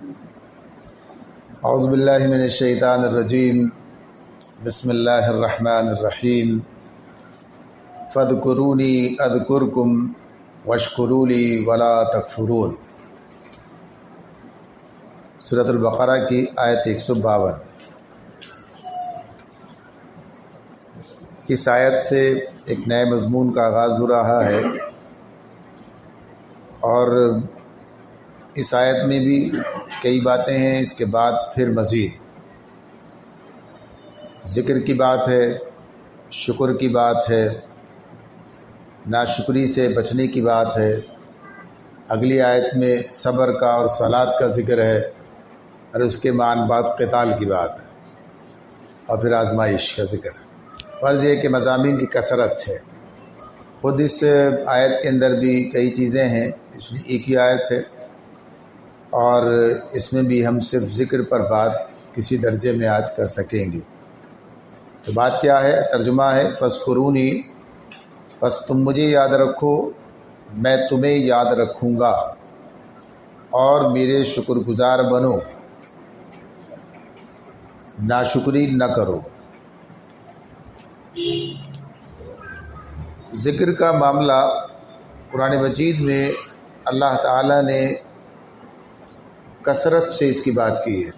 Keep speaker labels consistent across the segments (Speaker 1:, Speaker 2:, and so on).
Speaker 1: اعوذ باللہ من الشیطان الرجیم بسم اللہ الرحمن الرحیم فاذکرونی اذکرکم واشکروا لی ولا تکفرون۔ سورۃ البقرہ کی آیت 152۔ اس آیت سے ایک نئے مضمون کا آغاز ہو رہا ہے، اور اس آیت میں بھی کئی باتیں ہیں۔ اس کے بعد پھر مزید ذکر کی بات ہے، شکر کی بات ہے، ناشکری سے بچنے کی بات ہے۔ اگلی آیت میں صبر کا اور صلاۃ کا ذکر ہے، اور اس کے بعد قتال کی بات ہے، اور پھر آزمائش کا ذکر ہے۔ فرض یہ کہ مضامین کی کثرت ہے۔ خود اس آیت کے اندر بھی کئی چیزیں ہیں، اس لیے ایک ہی آیت ہے، اور اس میں بھی ہم صرف ذکر پر بات کسی درجے میں آج کر سکیں گے۔ تو بات کیا ہے؟ ترجمہ ہے فاذکرونی، بس تم مجھے یاد رکھو، میں تمہیں یاد رکھوں گا، اور میرے شکر گزار بنو، ناشکری نہ کرو۔ ذکر کا معاملہ قرآن مجید میں اللہ تعالیٰ نے کثرت سے اس کی بات کی ہے،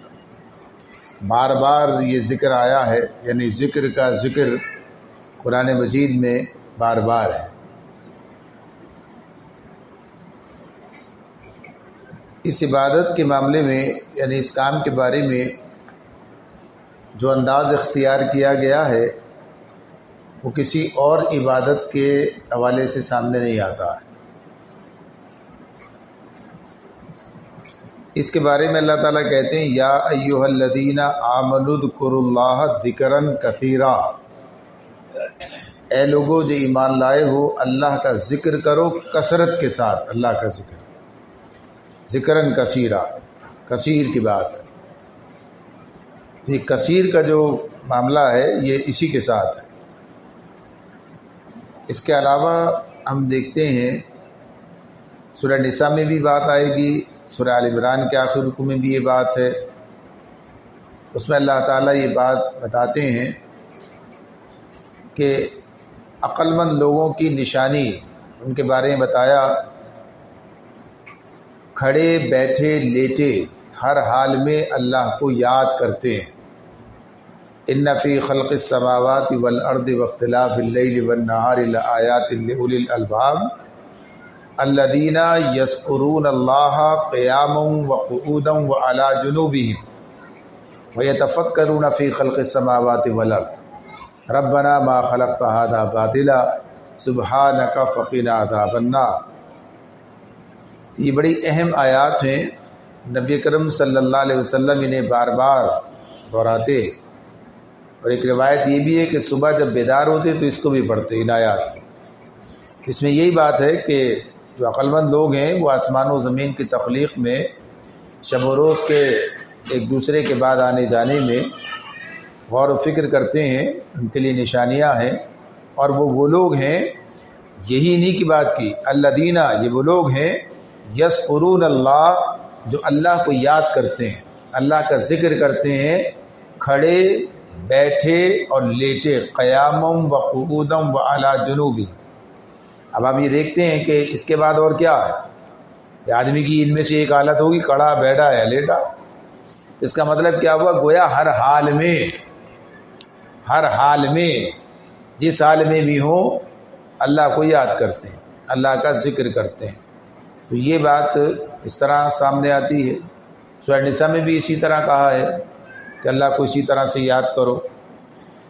Speaker 1: بار بار یہ ذکر آیا ہے، یعنی ذکر کا ذکر قرآن مجید میں بار بار ہے۔ اس عبادت کے معاملے میں، یعنی اس کام کے بارے میں جو انداز اختیار کیا گیا ہے، وہ کسی اور عبادت کے حوالے سے سامنے نہیں آتا ہے۔ اس کے بارے میں اللہ تعالیٰ کہتے ہیں یا ایھا الذین آمنوا اذکروا اللہ ذکرا کثیرا، اے لوگو جو ایمان لائے ہو، اللہ کا ذکر کرو کثرت کے ساتھ۔ اللہ کا ذکر ذکرا کثیرا، کثیر کی بات ہے۔ یہ کثیر کا جو معاملہ ہے یہ اسی کے ساتھ ہے۔ اس کے علاوہ ہم دیکھتے ہیں سورہ نساء میں بھی بات آئے گی، سورہ آل عمران کے آخر رکوع میں بھی یہ بات ہے۔ اس میں اللہ تعالیٰ یہ بات بتاتے ہیں کہ عقل مند لوگوں کی نشانی، ان کے بارے میں بتایا، کھڑے بیٹھے لیٹے ہر حال میں اللہ کو یاد کرتے ہیں۔ ان فی خلق السماوات والارض واختلاف اللیل والنہار لآیات لأولی الالباب الذین یذکرون اللہ قیاما وقعودا وعلی جنوبہم ویتفکرون فی خلق السماوات والارض ربنا ما خلقت ھذا باطلا سبحانک فقنا عذاب النار۔ یہ بڑی اہم آیات ہیں، نبی کرم صلی اللہ علیہ وسلم انہیں بار بار دہراتے، اور ایک روایت یہ بھی ہے کہ صبح جب بیدار ہوتے تو اس کو بھی پڑھتے، ان آیات کو۔ اس میں یہی بات ہے کہ جو عقل مند لوگ ہیں وہ آسمان و زمین کی تخلیق میں، شب و روز کے ایک دوسرے کے بعد آنے جانے میں غور و فکر کرتے ہیں، ان کے لیے نشانیاں ہیں، اور وہ لوگ ہیں، یہی انہی کی بات کی، الذین، یہ وہ لوگ ہیں، یذکرون اللہ، جو اللہ کو یاد کرتے ہیں، اللہ کا ذکر کرتے ہیں، کھڑے بیٹھے اور لیٹے، قیاما وقعودا وعلی جنوبہم۔ اب آپ یہ دیکھتے ہیں کہ اس کے بعد اور کیا ہے؟ کہ آدمی کی ان میں سے ایک حالت ہوگی، کھڑا، بیٹھا یا لیٹا۔ اس کا مطلب کیا ہوا؟ گویا ہر حال میں جس حال میں بھی ہوں اللہ کو یاد کرتے ہیں، اللہ کا ذکر کرتے ہیں۔ تو یہ بات اس طرح سامنے آتی ہے۔ سورہ نساء میں بھی اسی طرح کہا ہے کہ اللہ کو اسی طرح سے یاد کرو۔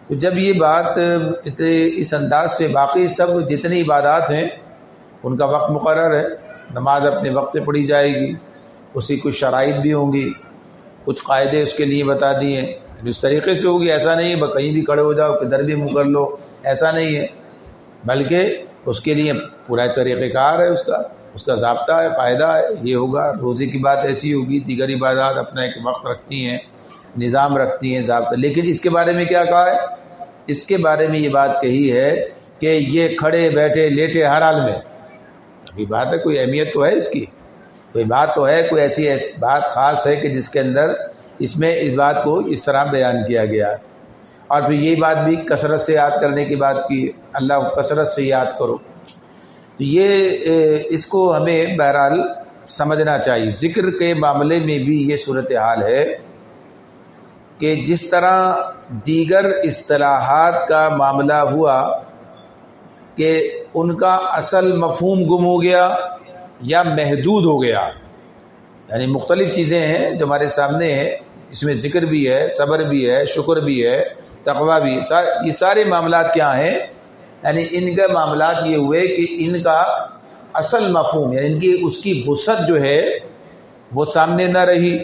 Speaker 1: تو جب یہ بات اس انداز سے، باقی سب جتنی عبادات ہیں ان کا وقت مقرر ہے، نماز اپنے وقت پہ پڑھی جائے گی، اسی کچھ شرائط بھی ہوں گی، کچھ قاعدے اس کے لیے بتا دیے، اس طریقے سے ہوگی۔ ایسا نہیں ہے کہیں بھی کھڑے ہو جاؤ، کدھر بھی منہ کر لو، ایسا نہیں ہے، بلکہ اس کے لیے پورا طریقہ کار ہے، اس کا ضابطہ ہے، قاعدہ ہے، یہ ہوگا۔ روزے کی بات ایسی ہوگی، دیگر عبادات اپنا ایک وقت رکھتی ہیں، نظام رکھتی ہیں، ضابطہ۔ لیکن اس کے بارے میں کیا کہا ہے؟ اس کے بارے میں یہ بات کہی ہے کہ یہ کھڑے بیٹھے لیٹے ہر حال میں، ابھی بات ہے، کوئی اہمیت تو ہے اس کی۔ کوئی بات تو ہے، کوئی ایسی بات خاص ہے کہ جس کے اندر اس میں اس بات کو اس طرح بیان کیا گیا ہے۔ اور پھر یہی بات بھی کثرت سے یاد کرنے کی بات کی، اللہ کو کثرت سے یاد کرو۔ تو یہ اس کو ہمیں بہرحال سمجھنا چاہیے۔ ذکر کے معاملے میں بھی یہ صورتحال ہے کہ جس طرح دیگر اصطلاحات کا معاملہ ہوا کہ ان کا اصل مفہوم گم ہو گیا یا محدود ہو گیا، یعنی مختلف چیزیں ہیں جو ہمارے سامنے ہیں، اس میں ذکر بھی ہے، صبر بھی ہے، شکر بھی ہے، تقویٰ بھی، یہ سارے معاملات کیا ہیں؟ یعنی ان کے معاملات یہ ہوئے کہ ان کا اصل مفہوم یعنی ان کی اس کی وسعت جو ہے وہ سامنے نہ رہی،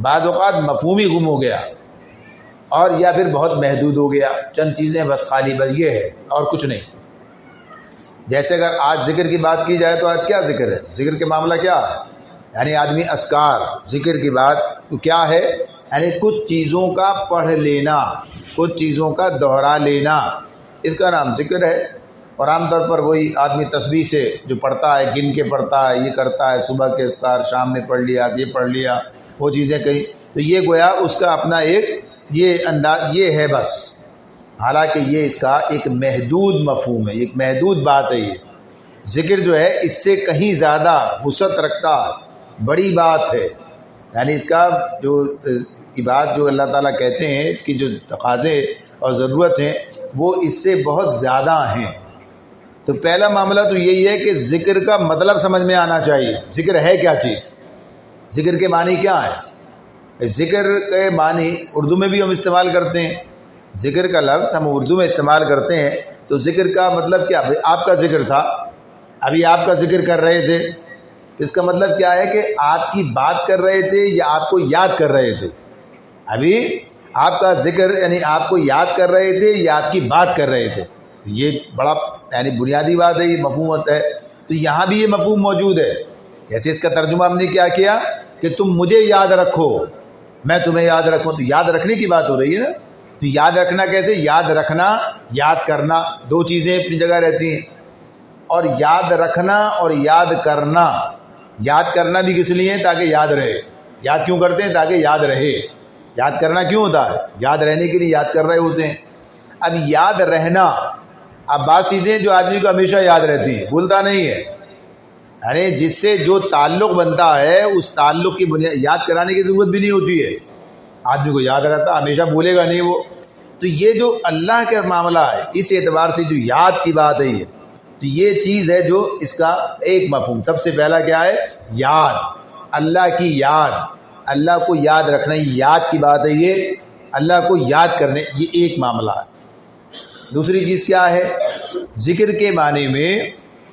Speaker 1: بعض اوقات مفہوم ہی گم ہو گیا، اور یا پھر بہت محدود ہو گیا، چند چیزیں بس خالی بس یہ ہے اور کچھ نہیں۔ جیسے اگر آج ذکر کی بات کی جائے تو آج کیا ذکر ہے؟ ذکر کے معاملہ کیا ہے؟ یعنی آدمی اذکار ذکر کی بات تو کیا ہے؟ یعنی کچھ چیزوں کا پڑھ لینا، کچھ چیزوں کا دہرا لینا، اس کا نام ذکر ہے۔ اور عام طور پر وہی آدمی تسبیح سے جو پڑھتا ہے، گن کے پڑھتا ہے، یہ کرتا ہے، صبح کے اذکار شام میں پڑھ لیا، یہ پڑھ لیا، وہ چیزیں کہیں، تو یہ گویا اس کا اپنا ایک یہ انداز یہ ہے بس، حالانکہ یہ اس کا ایک محدود مفہوم ہے، ایک محدود بات ہے۔ یہ ذکر جو ہے اس سے کہیں زیادہ وسعت رکھتا ہے، بڑی بات ہے، یعنی اس کا جو بات جو اللہ تعالیٰ کہتے ہیں، اس کی جو تقاضے اور ضرورت ہیں وہ اس سے بہت زیادہ ہیں۔ تو پہلا معاملہ تو یہی ہے کہ ذکر کا مطلب سمجھ میں آنا چاہیے، ذکر ہے کیا چیز، ذکر کے معنی کیا ہے۔ ذکر کے معنی اردو میں بھی ہم استعمال کرتے ہیں، ذکر کا لفظ ہم اردو میں استعمال کرتے ہیں، تو ذکر کا مطلب کیا؟ آپ کا ذکر تھا، ابھی آپ کا ذکر کر رہے تھے، تو اس کا مطلب کیا ہے کہ آپ کی بات کر رہے تھے یا آپ کو یاد کر رہے تھے؟ ابھی آپ کا ذکر یعنی آپ کو یاد کر رہے تھے یا آپ کی بات کر رہے تھے؟ تو یہ بڑا یعنی بنیادی بات ہے، یہ مفہوم ہوتا ہے۔ تو یہاں بھی یہ مفہوم موجود ہے، جیسے اس کا ترجمہ ہم نے کیا کیا کہ تم مجھے یاد رکھو، میں تمہیں یاد رکھوں، تو یاد رکھنے کی بات ہو رہی ہے نا۔ تو یاد رکھنا کیسے؟ یاد رکھنا، یاد کرنا، دو چیزیں اپنی جگہ رہتی ہیں۔ اور یاد رکھنا اور یاد کرنا، یاد کرنا بھی کس لیے ہے؟ تاکہ یاد رہے۔ یاد کیوں کرتے ہیں؟ تاکہ یاد رہے۔ یاد کرنا کیوں ہوتا ہے؟ یاد رہنے کے لیے یاد کر رہے ہوتے ہیں۔ اب یاد رہنا، اب بعض چیزیں جو آدمی کو ہمیشہ یاد رہتی ہیں، بھولتا نہیں ہے، یعنی جس سے جو تعلق بنتا ہے اس تعلق کی بنیاد یاد کرانے کی ضرورت بھی نہیں ہوتی ہے، آدمی کو یاد رہتا، ہمیشہ بھولے گا نہیں وہ۔ تو یہ جو اللہ کا معاملہ ہے، اس اعتبار سے جو یاد کی بات ہے، یہ تو یہ چیز ہے جو اس کا ایک مفہوم۔ سب سے پہلا کیا ہے؟ یاد، اللہ کی یاد، اللہ کو یاد رکھنا، یاد کی بات ہے یہ، اللہ کو یاد کرنے، یہ ایک معاملہ ہے۔ دوسری چیز کیا ہے؟ ذکر کے معنی میں،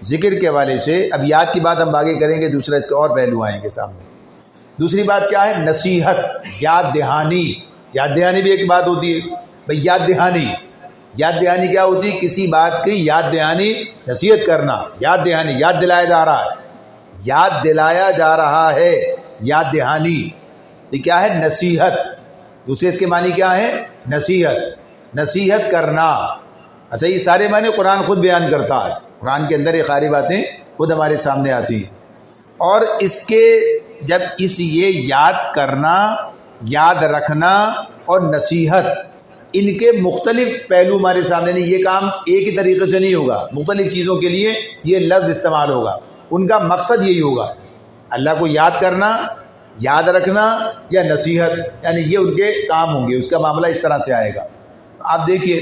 Speaker 1: ذکر کے حوالے سے اب یاد کی بات ہم آگے کریں گے، دوسرا اس کے اور پہلو آئیں گے سامنے۔ دوسری بات کیا ہے؟ نصیحت، یاد دہانی۔ یاد دہانی بھی ایک بات ہوتی ہے بھئی، یاد دہانی، یاد دہانی کیا ہوتی ہے؟ کسی بات کی یاد دہانی، نصیحت کرنا، یاد دہانی، یاد دلایا جا رہا ہے، یاد دلایا جا رہا ہے، یاد دہانی، یہ کیا ہے؟ نصیحت۔ دوسرے اس کے معنی کیا ہے؟ نصیحت، نصیحت کرنا۔ اچھا، یہ سارے معنی قرآن خود بیان کرتا ہے، قرآن کے اندر یہ ساری باتیں خود ہمارے سامنے آتی ہیں۔ اور اس کے جب یہ یاد کرنا، یاد رکھنا اور نصیحت، ان کے مختلف پہلو ہمارے سامنے نہیں، یہ کام ایک ہی طریقے سے نہیں ہوگا، مختلف چیزوں کے لیے یہ لفظ استعمال ہوگا، ان کا مقصد یہی ہوگا، اللہ کو یاد کرنا، یاد رکھنا یا نصیحت، یعنی یہ ان کے کام ہوں گے، اس کا معاملہ اس طرح سے آئے گا۔ آپ دیکھیے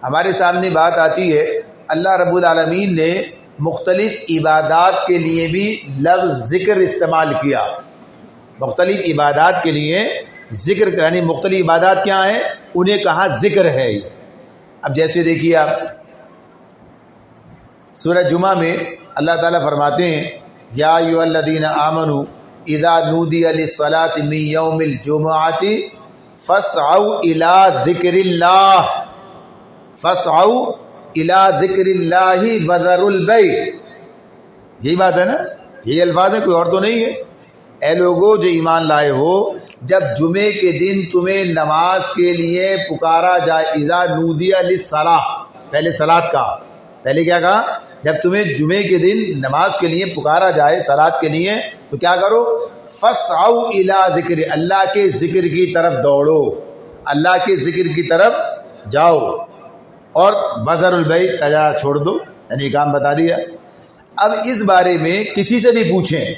Speaker 1: ہمارے سامنے بات آتی ہے، اللہ رب العالمین نے مختلف عبادات کے لیے بھی لفظ ذکر استعمال کیا، مختلف عبادات کے لیے ذکر، یعنی مختلف عبادات کیا ہیں، انہیں کہا ذکر ہے یہ۔ اب جیسے دیکھیے آپ سورہ جمعہ میں اللہ تعالیٰ فرماتے ہیں، یا ایھا الذین آمنوا اذا نودی للصلاۃ من یوم الجمعۃ فاسعوا الی ذکر اللہ، فاسعوا الی ذکر اللہ وذروا البیع، یہی بات ہے نا، یہی الفاظ ہیں، کوئی اور تو نہیں ہے۔ اے لوگو جو ایمان لائے ہو، جب جمعے کے دن تمہیں نماز کے لیے پکارا جائے، اذا نودی للصلاۃ، پہلے صلاۃ کہا، پہلے کیا کہا؟ جب تمہیں جمعے کے دن نماز کے لیے پکارا جائے، صلاۃ کے لیے، تو کیا کرو؟ فسعوا الی ذکر، اللہ کے ذکر کی طرف دوڑو، اللہ کے ذکر کی طرف جاؤ، اور بذر البیع، تجارت چھوڑ دو، یعنی کام بتا دیا۔ اب اس بارے میں کسی سے بھی پوچھیں،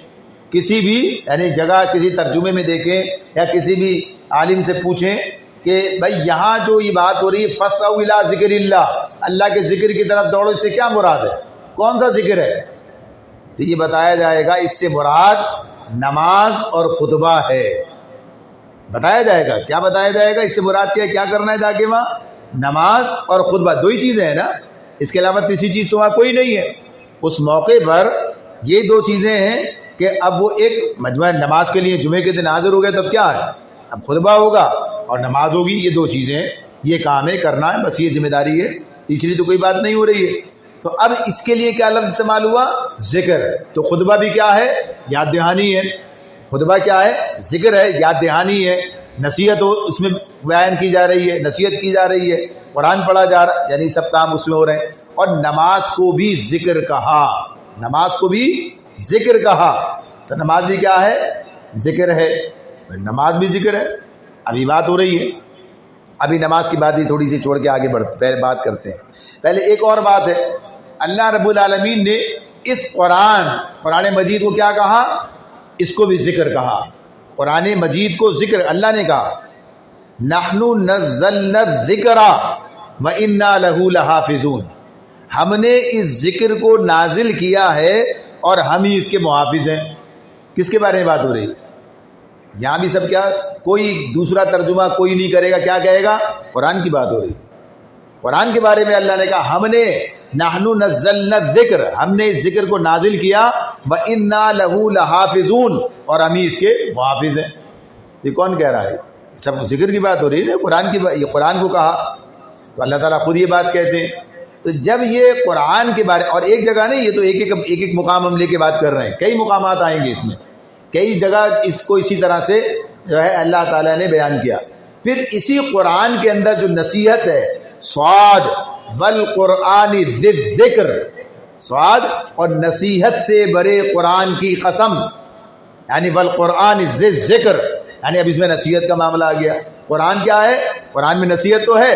Speaker 1: کسی بھی یعنی جگہ کسی ترجمے میں دیکھیں یا کسی بھی عالم سے پوچھیں کہ بھائی یہاں جو یہ بات ہو رہی ہے فسعوا الی ذکر اللہ، اللہ کے ذکر کی طرف دوڑو، اس سے کیا مراد ہے؟ کون سا ذکر ہے؟ تو یہ بتایا جائے گا اس سے مراد نماز اور خطبہ ہے، بتایا جائے گا۔ کیا بتایا جائے گا؟ اس سے مراد کیا ہے، کیا کرنا ہے جا کے وہاں؟ نماز اور خطبہ، دو ہی چیزیں ہیں نا، اس کے علاوہ تیسری چیز تو وہاں کوئی نہیں ہے۔ اس موقع پر یہ دو چیزیں ہیں کہ اب وہ ایک مجمع نماز کے لیے جمعے کے دن حاضر ہو گئے، تو اب کیا ہے؟ اب خطبہ ہوگا اور نماز ہوگی، یہ دو چیزیں ہیں، یہ کام ہے، کرنا ہے، بس یہ ذمہ داری ہے، تیسری تو کوئی بات نہیں ہو رہی ہے۔ تو اب اس کے لیے کیا لفظ استعمال ہوا؟ ذکر۔ تو خطبہ بھی کیا ہے؟ یاد دہانی ہے۔ خطبہ کیا ہے؟ ذکر ہے، یاد دہانی ہے، نصیحت اس میں بیان کی جا رہی ہے، نصیحت کی جا رہی ہے، قرآن پڑھا جا رہا ہے، یعنی سب کام اس میں ہو رہے ہیں۔ اور نماز کو بھی ذکر کہا، نماز کو بھی ذکر کہا، تو نماز بھی کیا ہے؟ ذکر ہے، نماز بھی ذکر ہے۔ ابھی بات ہو رہی ہے، ابھی نماز کی بات ہی تھوڑی سی چھوڑ کے آگے بڑھتے، پہلے بات کرتے ہیں۔ پہلے ایک اور بات ہے، اللہ رب العالمین نے اس قرآن مجید کو کیا کہا؟ اس کو بھی ذکر کہا۔ قرآن مجید کو ذکر اللہ نے کہا، نحن نزلنا الذکر وإنا لہ لحافظون، ہم نے اس ذکر کو نازل کیا ہے اور ہم ہی اس کے محافظ ہیں۔ کس کے بارے میں بات ہو رہی ہے؟ یہاں بھی سب کیا، کوئی دوسرا ترجمہ کوئی نہیں کرے گا، کیا کہے گا؟ قرآن کی بات ہو رہی ہے۔ قرآن کے بارے میں اللہ نے کہا ہم نے نحن نزلنا الذکر، ہم نے اس ذکر کو نازل کیا، وإنا لہ لحافظون، اور ہم ہی اس کے محافظ ہیں۔ یہ کون کہہ رہا ہے؟ سب ذکر کی بات ہو رہی ہے نا، قرآن کی یہ قرآن کو کہا، تو اللہ تعالیٰ خود یہ بات کہتے ہیں۔ تو جب یہ قرآن کے بارے، اور ایک جگہ نہیں، یہ تو ایک مقام ہم لے کے بات کر رہے ہیں، کئی مقامات آئیں گے اس میں، کئی جگہ اس کو اسی طرح سے جو ہے اللہ تعالیٰ نے بیان کیا۔ پھر اسی قرآن کے اندر جو نصیحت ہے، صاد والقرآن ذی الذکر، صاد اور نصیحت سے بڑے قرآن کی قسم، یعنی والقرآن ذی الذکر، یعنی اب اس میں نصیحت کا معاملہ آ گیا۔ قرآن کیا ہے؟ قرآن میں نصیحت تو ہے،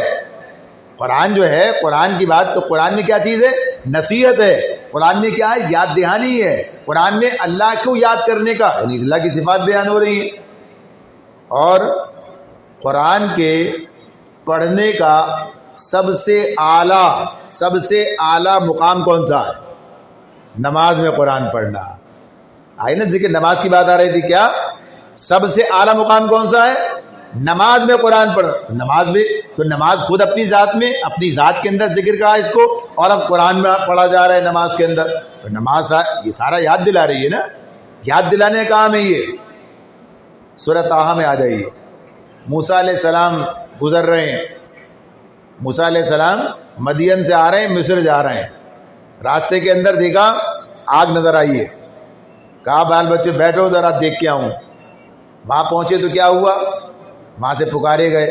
Speaker 1: قرآن جو ہے، قرآن کی بات، تو قرآن میں کیا چیز ہے؟ نصیحت ہے۔ قرآن میں کیا ہے؟ یاد دہانی ہے۔ قرآن میں اللہ کو یاد کرنے کا، یعنی اللہ کی صفات بیان ہو رہی ہیں۔ اور قرآن کے پڑھنے کا سب سے اعلیٰ مقام کون سا ہے؟ نماز میں قرآن پڑھنا۔ آئی نا ذکر، نماز کی بات آ رہی تھی، کیا سب سے اعلیٰ مقام کون سا ہے؟ نماز میں قرآن پڑھنا۔ نماز میں تو نماز خود اپنی ذات میں، اپنی ذات کے اندر ذکر کہا اس کو، اور اب قرآن میں پڑھا جا رہا ہے نماز کے اندر، تو نماز یہ سارا یاد دلا رہی ہے نا، یاد دلانے کا کام ہے یہ۔ سورہ طٰہٰ میں آ جائیے، موسیٰ علیہ السلام گزر رہے ہیں، موسیٰ علیہ السلام مدین سے آ رہے ہیں، مصر جا رہے ہیں، راستے کے اندر دیکھا آگ نظر آئی ہے، کہا بال بچے بیٹھو ذرا دیکھ کے آؤں۔ وہاں پہنچے تو کیا ہوا؟ وہاں سے پکارے گئے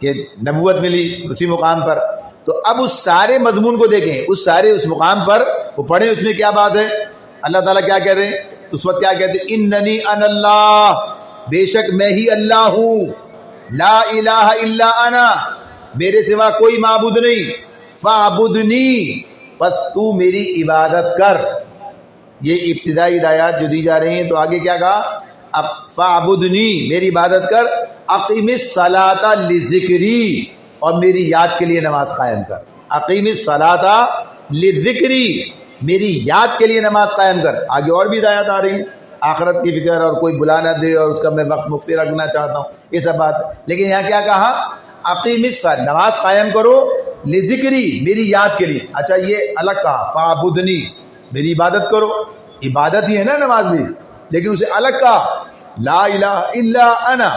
Speaker 1: کہ نبوت ملی اسی مقام پر۔ تو اب اس سارے مضمون کو دیکھیں، اس مقام پر وہ پڑھیں، اس میں کیا بات ہے؟ اللہ تعالیٰ کیا کہہ رہے ہیں اس وقت؟ کیا کہتے ہیں؟ اننی انا اللہ، بے شک میں ہی اللہ ہوں، لا الہ الا انا، میرے سوا کوئی معبود نہیں، فاعبدنی، پس تو میری عبادت کر۔ یہ ابتدائی ہدایات جو دی جا رہی ہیں، تو آگے کیا کہا؟ اب فاعبدنی، میری عبادت کر، اقیم الصلاۃ لذکری، اور میری یاد کے لیے نماز قائم کر۔ اقیم الصلاۃ لذکری، میری یاد کے لیے نماز قائم کر۔ آگے اور بھی ہدایات آ رہی ہیں، آخرت کی فکر، اور کوئی بلا نہ دے، اور اس کا میں وقت مخفی رکھنا چاہتا ہوں، یہ سب بات ہے۔ لیکن یہاں کیا کہا؟ اقیم الصلاۃ، نماز قائم کرو، لذکری، میری یاد کے لیے۔ اچھا یہ الگ کہا، فاعبدنی، میری عبادت کرو، عبادت ہی ہے نا نماز بھی، لیکن اسے الگ کہا، لا الہ الا انا،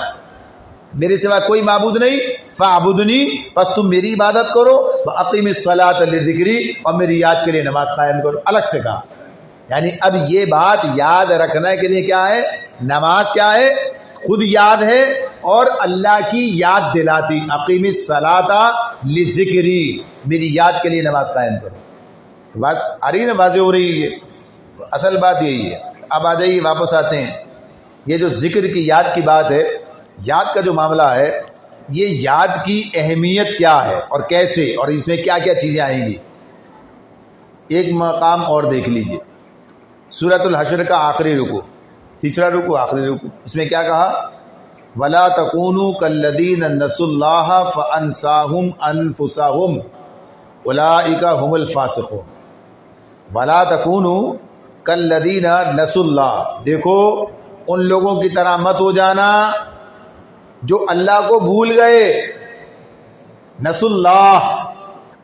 Speaker 1: میرے سوا کوئی معبود نہیں، فاعبدنی، پس تم میری عبادت کرو، واقیم الصلاۃ لذکری، اور میری یاد کے لیے نماز قائم کرو، الگ سے کہا۔ یعنی اب یہ بات یاد رکھنے کے لیے کیا ہے؟ نماز کیا ہے؟ خود یاد ہے، اور اللہ کی یاد دلاتی، اقیم الصلاۃ لذکری، میری یاد کے لیے نماز قائم کرو۔ بات آ رہی ہے نا، واضح ہو رہی ہے۔ اصل بات یہی ہے، اب آ جائیے واپس آتے ہیں. یہ جو ذکر کی یاد کی بات ہے، یاد کا جو معاملہ ہے، یہ یاد کی اہمیت کیا ہے اور کیسے، اور اس میں کیا کیا چیزیں آئیں گی. ایک مقام اور دیکھ لیجئے، سورۃ الحشر کا آخری رکوع، تیسرا رکوع، آخری رکوع. اس میں کیا کہا؟ وَلَا تَكُونُوا كَالَّذِينَ نَسُوا اللَّهَ فَأَنسَاهُمْ أَنفُسَهُمْ أُولَٰئِكَ هُمُ الْفَاسِقُونَ. وَلَا تَكُونُوا كَالَّذِينَ نَسُوا اللَّهَ، دیکھو ان لوگوں کی طرح مت ہو جانا جو اللہ کو بھول گئے. نسوا اللہ،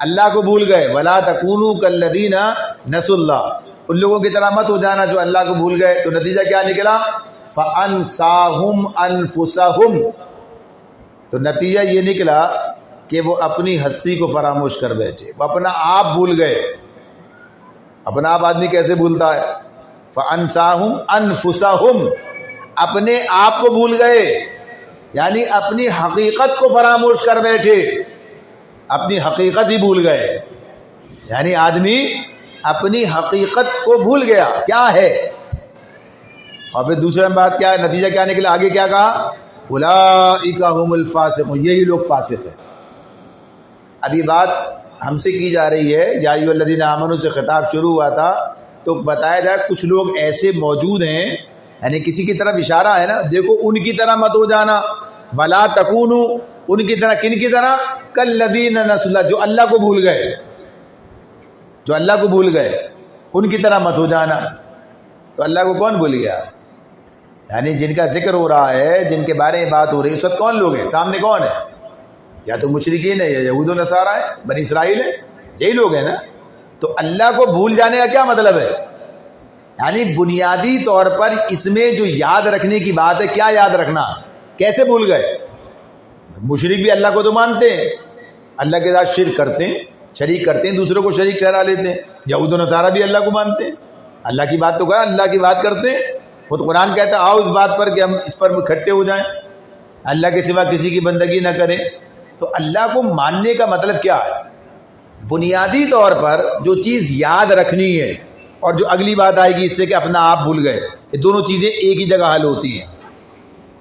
Speaker 1: اللہ کو بھول گئے. وَلَا تَكُونُوا كَالَّذِينَ نَسُوا اللَّهَ، ان لوگوں کی طرح مت ہو جانا جو اللہ کو بھول گئے. تو نتیجہ کیا نکلا؟ فَأَنسَاهُمْ أَنفُسَهُمْ، تو نتیجہ یہ نکلا کہ وہ اپنی ہستی کو فراموش کر بیٹھے، وہ اپنا آپ بھول گئے. اپنا آپ آدمی کیسے بھولتا ہے؟ فَأَنسَاهُمْ أَنفُسَهُمْ، اپنے آپ کو بھول گئے، یعنی اپنی حقیقت کو فراموش کر بیٹھے، اپنی حقیقت ہی بھول گئے. یعنی آدمی اپنی حقیقت کو بھول گیا کیا ہے. اور پھر دوسرا بات کیا ہے، نتیجہ کیا نکلا؟ آگے کیا کہا؟ اولئک هم الفاسقون، یہی لوگ فاسق ہیں. اب یہ بات ہم سے کی جا رہی ہے، یا ایھا الذین آمنوا سے خطاب شروع ہوا تھا تو بتایا جائے کچھ لوگ ایسے موجود ہیں، یعنی کسی کی طرف اشارہ ہے نا، دیکھو ان کی طرح مت ہو جانا. ولا تکونوا، ان کی طرح، کن کی طرح؟ کالذین نسوا اللہ، جو اللہ کو بھول گئے، جو اللہ کو بھول گئے ان کی طرح مت ہو جانا. تو اللہ کو کون بھول گیا؟ یعنی جن کا ذکر ہو رہا ہے، جن کے بارے میں بات ہو رہی ہے، اس وقت کون لوگ ہیں؟ سامنے کون ہے؟ یا تو مشرکین ہے، یا یہود و نصارہ ہے، بنی اسرائیل ہے، یہی لوگ ہیں نا. تو اللہ کو بھول جانے کا کیا مطلب ہے؟ یعنی بنیادی طور پر اس میں جو یاد رکھنے کی بات ہے، کیا یاد رکھنا؟ کیسے بھول گئے؟ مشرک بھی اللہ کو تو مانتے ہیں، اللہ کے ساتھ شرک کرتے ہیں، شریک کرتے ہیں، دوسروں کو شریک ٹھہرا لیتے ہیں. یہود و نصارہ بھی اللہ کو مانتے ہیں، اللہ کی بات تو کہا، اللہ کی بات کرتے ہیں. وہ تو قرآن کہتا ہے آؤ اس بات پر کہ ہم اس پر اکٹھے ہو جائیں، اللہ کے سوا کسی کی بندگی نہ کریں. تو اللہ کو ماننے کا مطلب کیا ہے؟ بنیادی طور پر جو چیز یاد رکھنی ہے، اور جو اگلی بات آئے گی اس سے کہ اپنا آپ بھول گئے، یہ دونوں چیزیں ایک ہی جگہ حل ہوتی ہیں.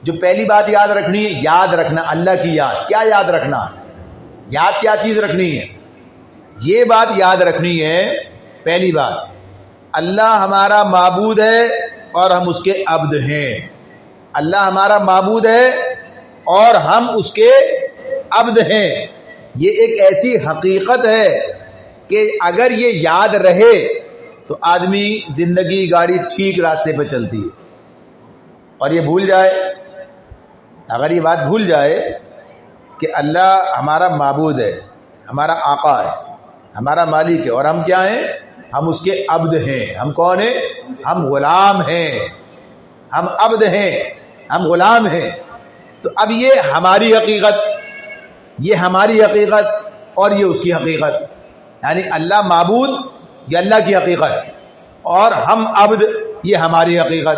Speaker 1: جو پہلی بات یاد رکھنی ہے، یاد رکھنا اللہ کی یاد. کیا یاد رکھنا؟ یاد کیا چیز رکھنی ہے؟ یہ بات یاد رکھنی ہے. پہلی بات، اللہ ہمارا معبود ہے اور ہم اس کے عبد ہیں. اللہ ہمارا معبود ہے اور ہم اس کے عبد ہیں. یہ ایک ایسی حقیقت ہے کہ اگر یہ یاد رہے تو آدمی زندگی گاڑی ٹھیک راستے پہ چلتی ہے. اور یہ بھول جائے، اگر یہ بات بھول جائے کہ اللہ ہمارا معبود ہے، ہمارا آقا ہے، ہمارا مالک ہے، اور ہم کیا ہیں؟ ہم اس کے عبد ہیں. ہم کون ہیں؟ ہم غلام ہیں. ہم عبد ہیں، ہم غلام ہیں. تو اب یہ ہماری حقیقت، یہ ہماری حقیقت اور یہ اس کی حقیقت. یعنی اللہ معبود، یہ اللہ کی حقیقت، اور ہم عبد، یہ ہماری حقیقت.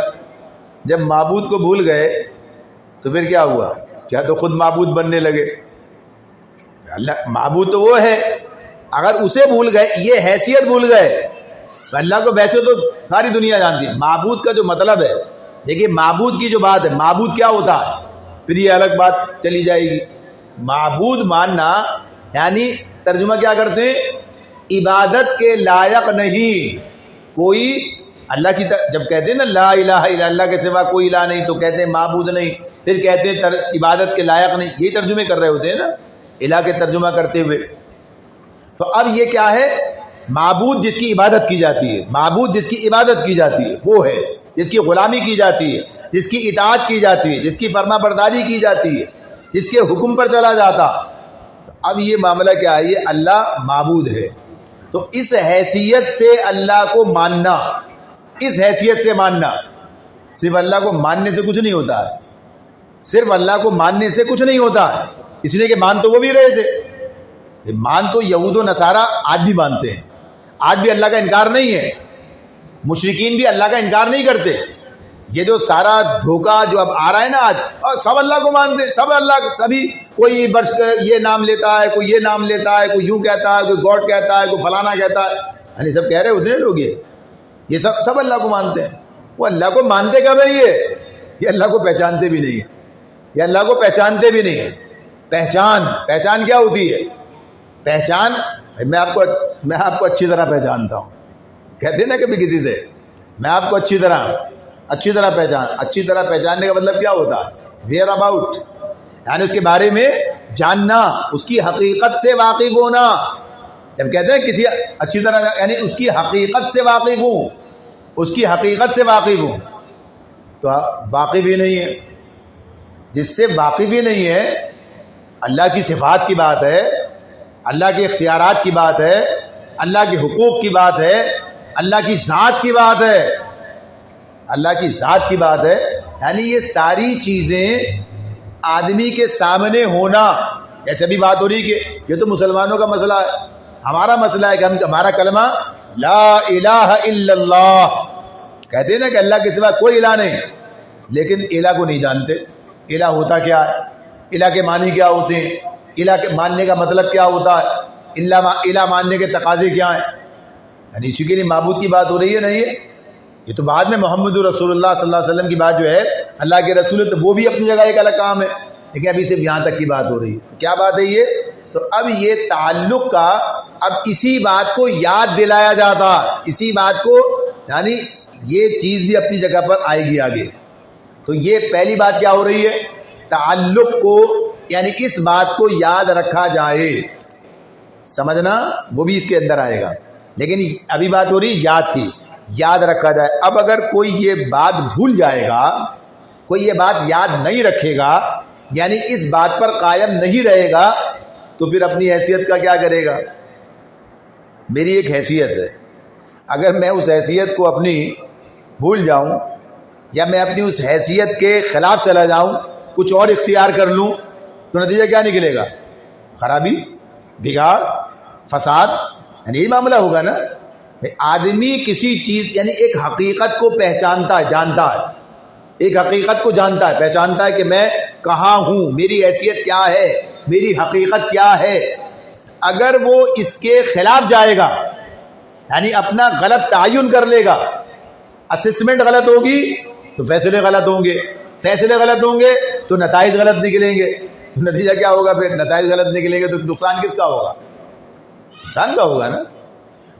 Speaker 1: جب معبود کو بھول گئے تو پھر کیا ہوا؟ کیا تو خود معبود بننے لگے. اللہ معبود تو وہ ہے، اگر اسے بھول گئے، یہ حیثیت بھول گئے. اللہ کو ویسے تو ساری دنیا جانتی ہے. معبود کا جو مطلب ہے، دیکھیے معبود کی جو بات ہے، معبود کیا ہوتا ہے، پھر یہ الگ بات چلی جائے گی. معبود ماننا یعنی ترجمہ کیا کرتے ہیں؟ عبادت کے لائق نہیں کوئی. اللہ کی جب کہتے ہیں نا لا الہ الا اللہ کے سوا کوئی الہ نہیں، تو کہتے ہیں معبود نہیں. پھر کہتے ہیں عبادت کے لائق نہیں. یہی ترجمے کر رہے ہوتے ہیں نا، الہ کے ترجمہ کرتے ہوئے. تو اب یہ کیا ہے؟ معبود جس کی عبادت کی جاتی ہے، معبود جس کی عبادت کی جاتی ہے وہ ہے، جس کی غلامی کی جاتی ہے، جس کی اطاعت کی جاتی ہے، جس کی فرما برداری کی جاتی ہے، جس کے حکم پر چلا جاتا. اب یہ معاملہ کیا ہے؟ یہ اللہ معبود ہے. تو اس حیثیت سے اللہ کو ماننا، اس حیثیت سے ماننا، صرف اللہ کو ماننے سے کچھ نہیں ہوتا ہے. صرف اللہ کو ماننے سے کچھ نہیں ہوتا ہے، اس لیے کہ مان تو وہ بھی رہے تھے. مان تو یہود و نصارہ آج بھی مانتے ہیں، آج بھی اللہ کا انکار نہیں ہے. مشرکین بھی اللہ کا انکار نہیں کرتے. یہ جو سارا دھوکہ جو اب آ رہا ہے نا آج، اور سب اللہ کو مانتے، سب اللہ، سبھی کوئی برش یہ نام لیتا ہے، کوئی یہ نام لیتا ہے، کوئی یوں کہتا ہے، کوئی گاڈ کہتا ہے، کوئی فلانا کہتا ہے. یعنی سب کہہ رہے ہوتے ہیں لوگ، یہ سب اللہ کو مانتے ہیں. وہ اللہ کو مانتے کب ہے؟ یہ اللہ کو پہچانتے بھی نہیں ہے، یہ اللہ کو پہچانتے بھی نہیں ہے۔ پہچان کیا ہوتی ہے؟ پہچان میں آپ کو اچھی طرح پہچانتا ہوں، کہتے ہیں نا کبھی کسی سے میں آپ کو اچھی طرح پہچاننے کا مطلب کیا ہوتا ہے؟ ویئر اباؤٹ، یعنی اس کے بارے میں جاننا، اس کی حقیقت سے واقف ہونا۔ جب کہتے ہیں کسی اچھی طرح، یعنی اس کی حقیقت سے واقف ہوں، تو واقف ہی نہیں ہے۔ جس سے واقف ہی نہیں ہے، اللہ کی صفات کی بات ہے، اللہ کے اختیارات کی بات ہے، اللہ کے حقوق کی بات ہے، اللہ کی ذات کی بات ہے، یعنی یہ ساری چیزیں آدمی کے سامنے ہونا۔ جیسے بھی بات ہو رہی کہ یہ تو مسلمانوں کا مسئلہ ہے، ہمارا مسئلہ ہے کہ ہمارا کلمہ لا الہ الا اللہ، کہتے ہیں نا کہ اللہ کے سوا کوئی الہ نہیں، لیکن الہ کو نہیں جانتے۔ الہ ہوتا کیا ہے؟ الہ کے معنی کیا ہوتے ہیں؟ الہ کے ماننے کا مطلب کیا ہوتا ہے؟ الہ ماننے کے تقاضے کیا ہیں؟ یعنی اسی کے لیے معبود کی بات ہو رہی ہے نہیں ہے، یہ تو بعد میں محمد رسول اللہ صلی اللہ علیہ وسلم کی بات جو ہے، اللہ کے رسول ہے تو وہ بھی اپنی جگہ ایک الگ کام ہے، لیکن ابھی صرف یہاں تک کی بات ہو رہی ہے۔ کیا بات ہے یہ؟ تو اب یہ تعلق کا، اب اسی بات کو یاد دلایا جاتا، اسی بات کو، یعنی یہ چیز بھی اپنی جگہ پر آئے گی آگے۔ تو یہ پہلی بات کیا ہو رہی ہے؟ تعلق کو، یعنی اس بات کو یاد رکھا جائے، سمجھنا، وہ بھی اس کے اندر آئے گا، لیکن ابھی بات ہو رہی ہے یاد کی، یاد رکھا جائے۔ اب اگر کوئی یہ بات بھول جائے گا، کوئی یہ بات یاد نہیں رکھے گا، یعنی اس بات پر قائم نہیں رہے گا، تو پھر اپنی حیثیت کا کیا کرے گا؟ میری ایک حیثیت ہے، اگر میں اس حیثیت کو اپنی بھول جاؤں، یا میں اپنی اس حیثیت کے خلاف چلا جاؤں، کچھ اور اختیار کر لوں، تو نتیجہ کیا نکلے گا؟ خرابی، بگاڑ، فساد، یعنی یہ معاملہ ہوگا نا۔ آدمی کسی چیز، یعنی ایک حقیقت کو پہچانتا ہے، جانتا ہے، ایک حقیقت کو جانتا ہے، پہچانتا ہے کہ میں کہاں ہوں، میری حیثیت کیا ہے، میری حقیقت کیا ہے۔ اگر وہ اس کے خلاف جائے گا، یعنی اپنا غلط تعین کر لے گا، اسسمنٹ غلط ہوگی تو فیصلے غلط ہوں گے تو نتائج غلط نکلیں گے، تو نتیجہ کیا ہوگا؟ پھر نتائج غلط نکلیں گے تو نقصان کس کا ہوگا؟ انسان کا ہوگا نا۔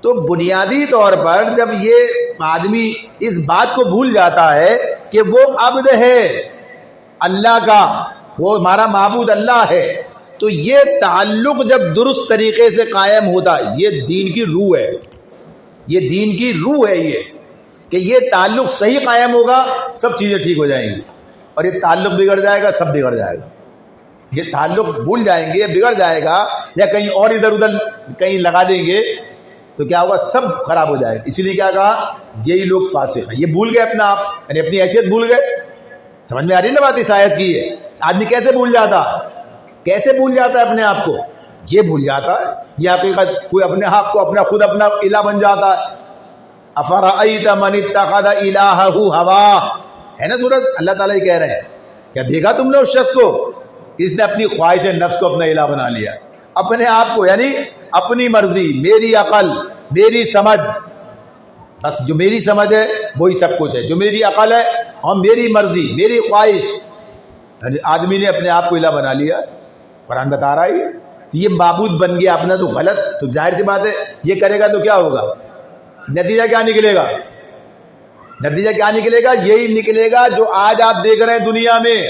Speaker 1: تو بنیادی طور پر جب یہ آدمی اس بات کو بھول جاتا ہے کہ وہ عبد ہے اللہ کا، وہ ہمارا معبود اللہ ہے، تو یہ تعلق جب درست طریقے سے قائم ہوتا ہے، یہ دین کی روح ہے، یہ دین کی روح ہے، یہ کہ یہ تعلق صحیح قائم ہوگا، سب چیزیں ٹھیک ہو جائیں گی، اور یہ تعلق بگڑ جائے گا، سب بگڑ جائے گا۔ یہ تعلق بھول جائیں گے، بگڑ جائے گا، یا کہیں اور ادھر ادھر کہیں لگا دیں گے تو کیا ہوگا؟ سب خراب ہو جائے گا۔ اسی لیے کیا کہا؟ یہی لوگ فاسق ہیں، یہ بھول گئے اپنا آپ، یعنی اپنی حیثیت بھول گئے۔ سمجھ میں آ رہی نا بات اس آیت کی ہے؟ آدمی کیسے بھول جاتا ہے اپنے آپ کو؟ یہ بھول جاتا ہے یہ حقیقت، کوئی اپنے آپ کو خود اپنا الہ بن جاتا ہے۔ افرأیت من اتخذ الہہ ہواہ، ہے نا سورت، اللہ تعالیٰ یہ کہہ رہے ہیں، کیا دیکھا تم نے اس شخص کو، اس نے اپنی خواہش نفس کو اپنا الہ بنا لیا، اپنے آپ کو، یعنی اپنی مرضی، میری عقل، میری سمجھ، بس جو میری سمجھ ہے وہی سب کچھ ہے، جو میری عقل ہے اور میری مرضی، میری خواہش، آدمی نے اپنے آپ کو الہ بنا لیا۔ قرآن بتا رہا ہے یہ معبود بن گیا اپنا، تو غلط، تو ظاہر سی بات ہے یہ کرے گا تو کیا ہوگا؟ نتیجہ کیا نکلے گا؟ یہی نکلے گا جو آج آپ دیکھ رہے ہیں دنیا میں،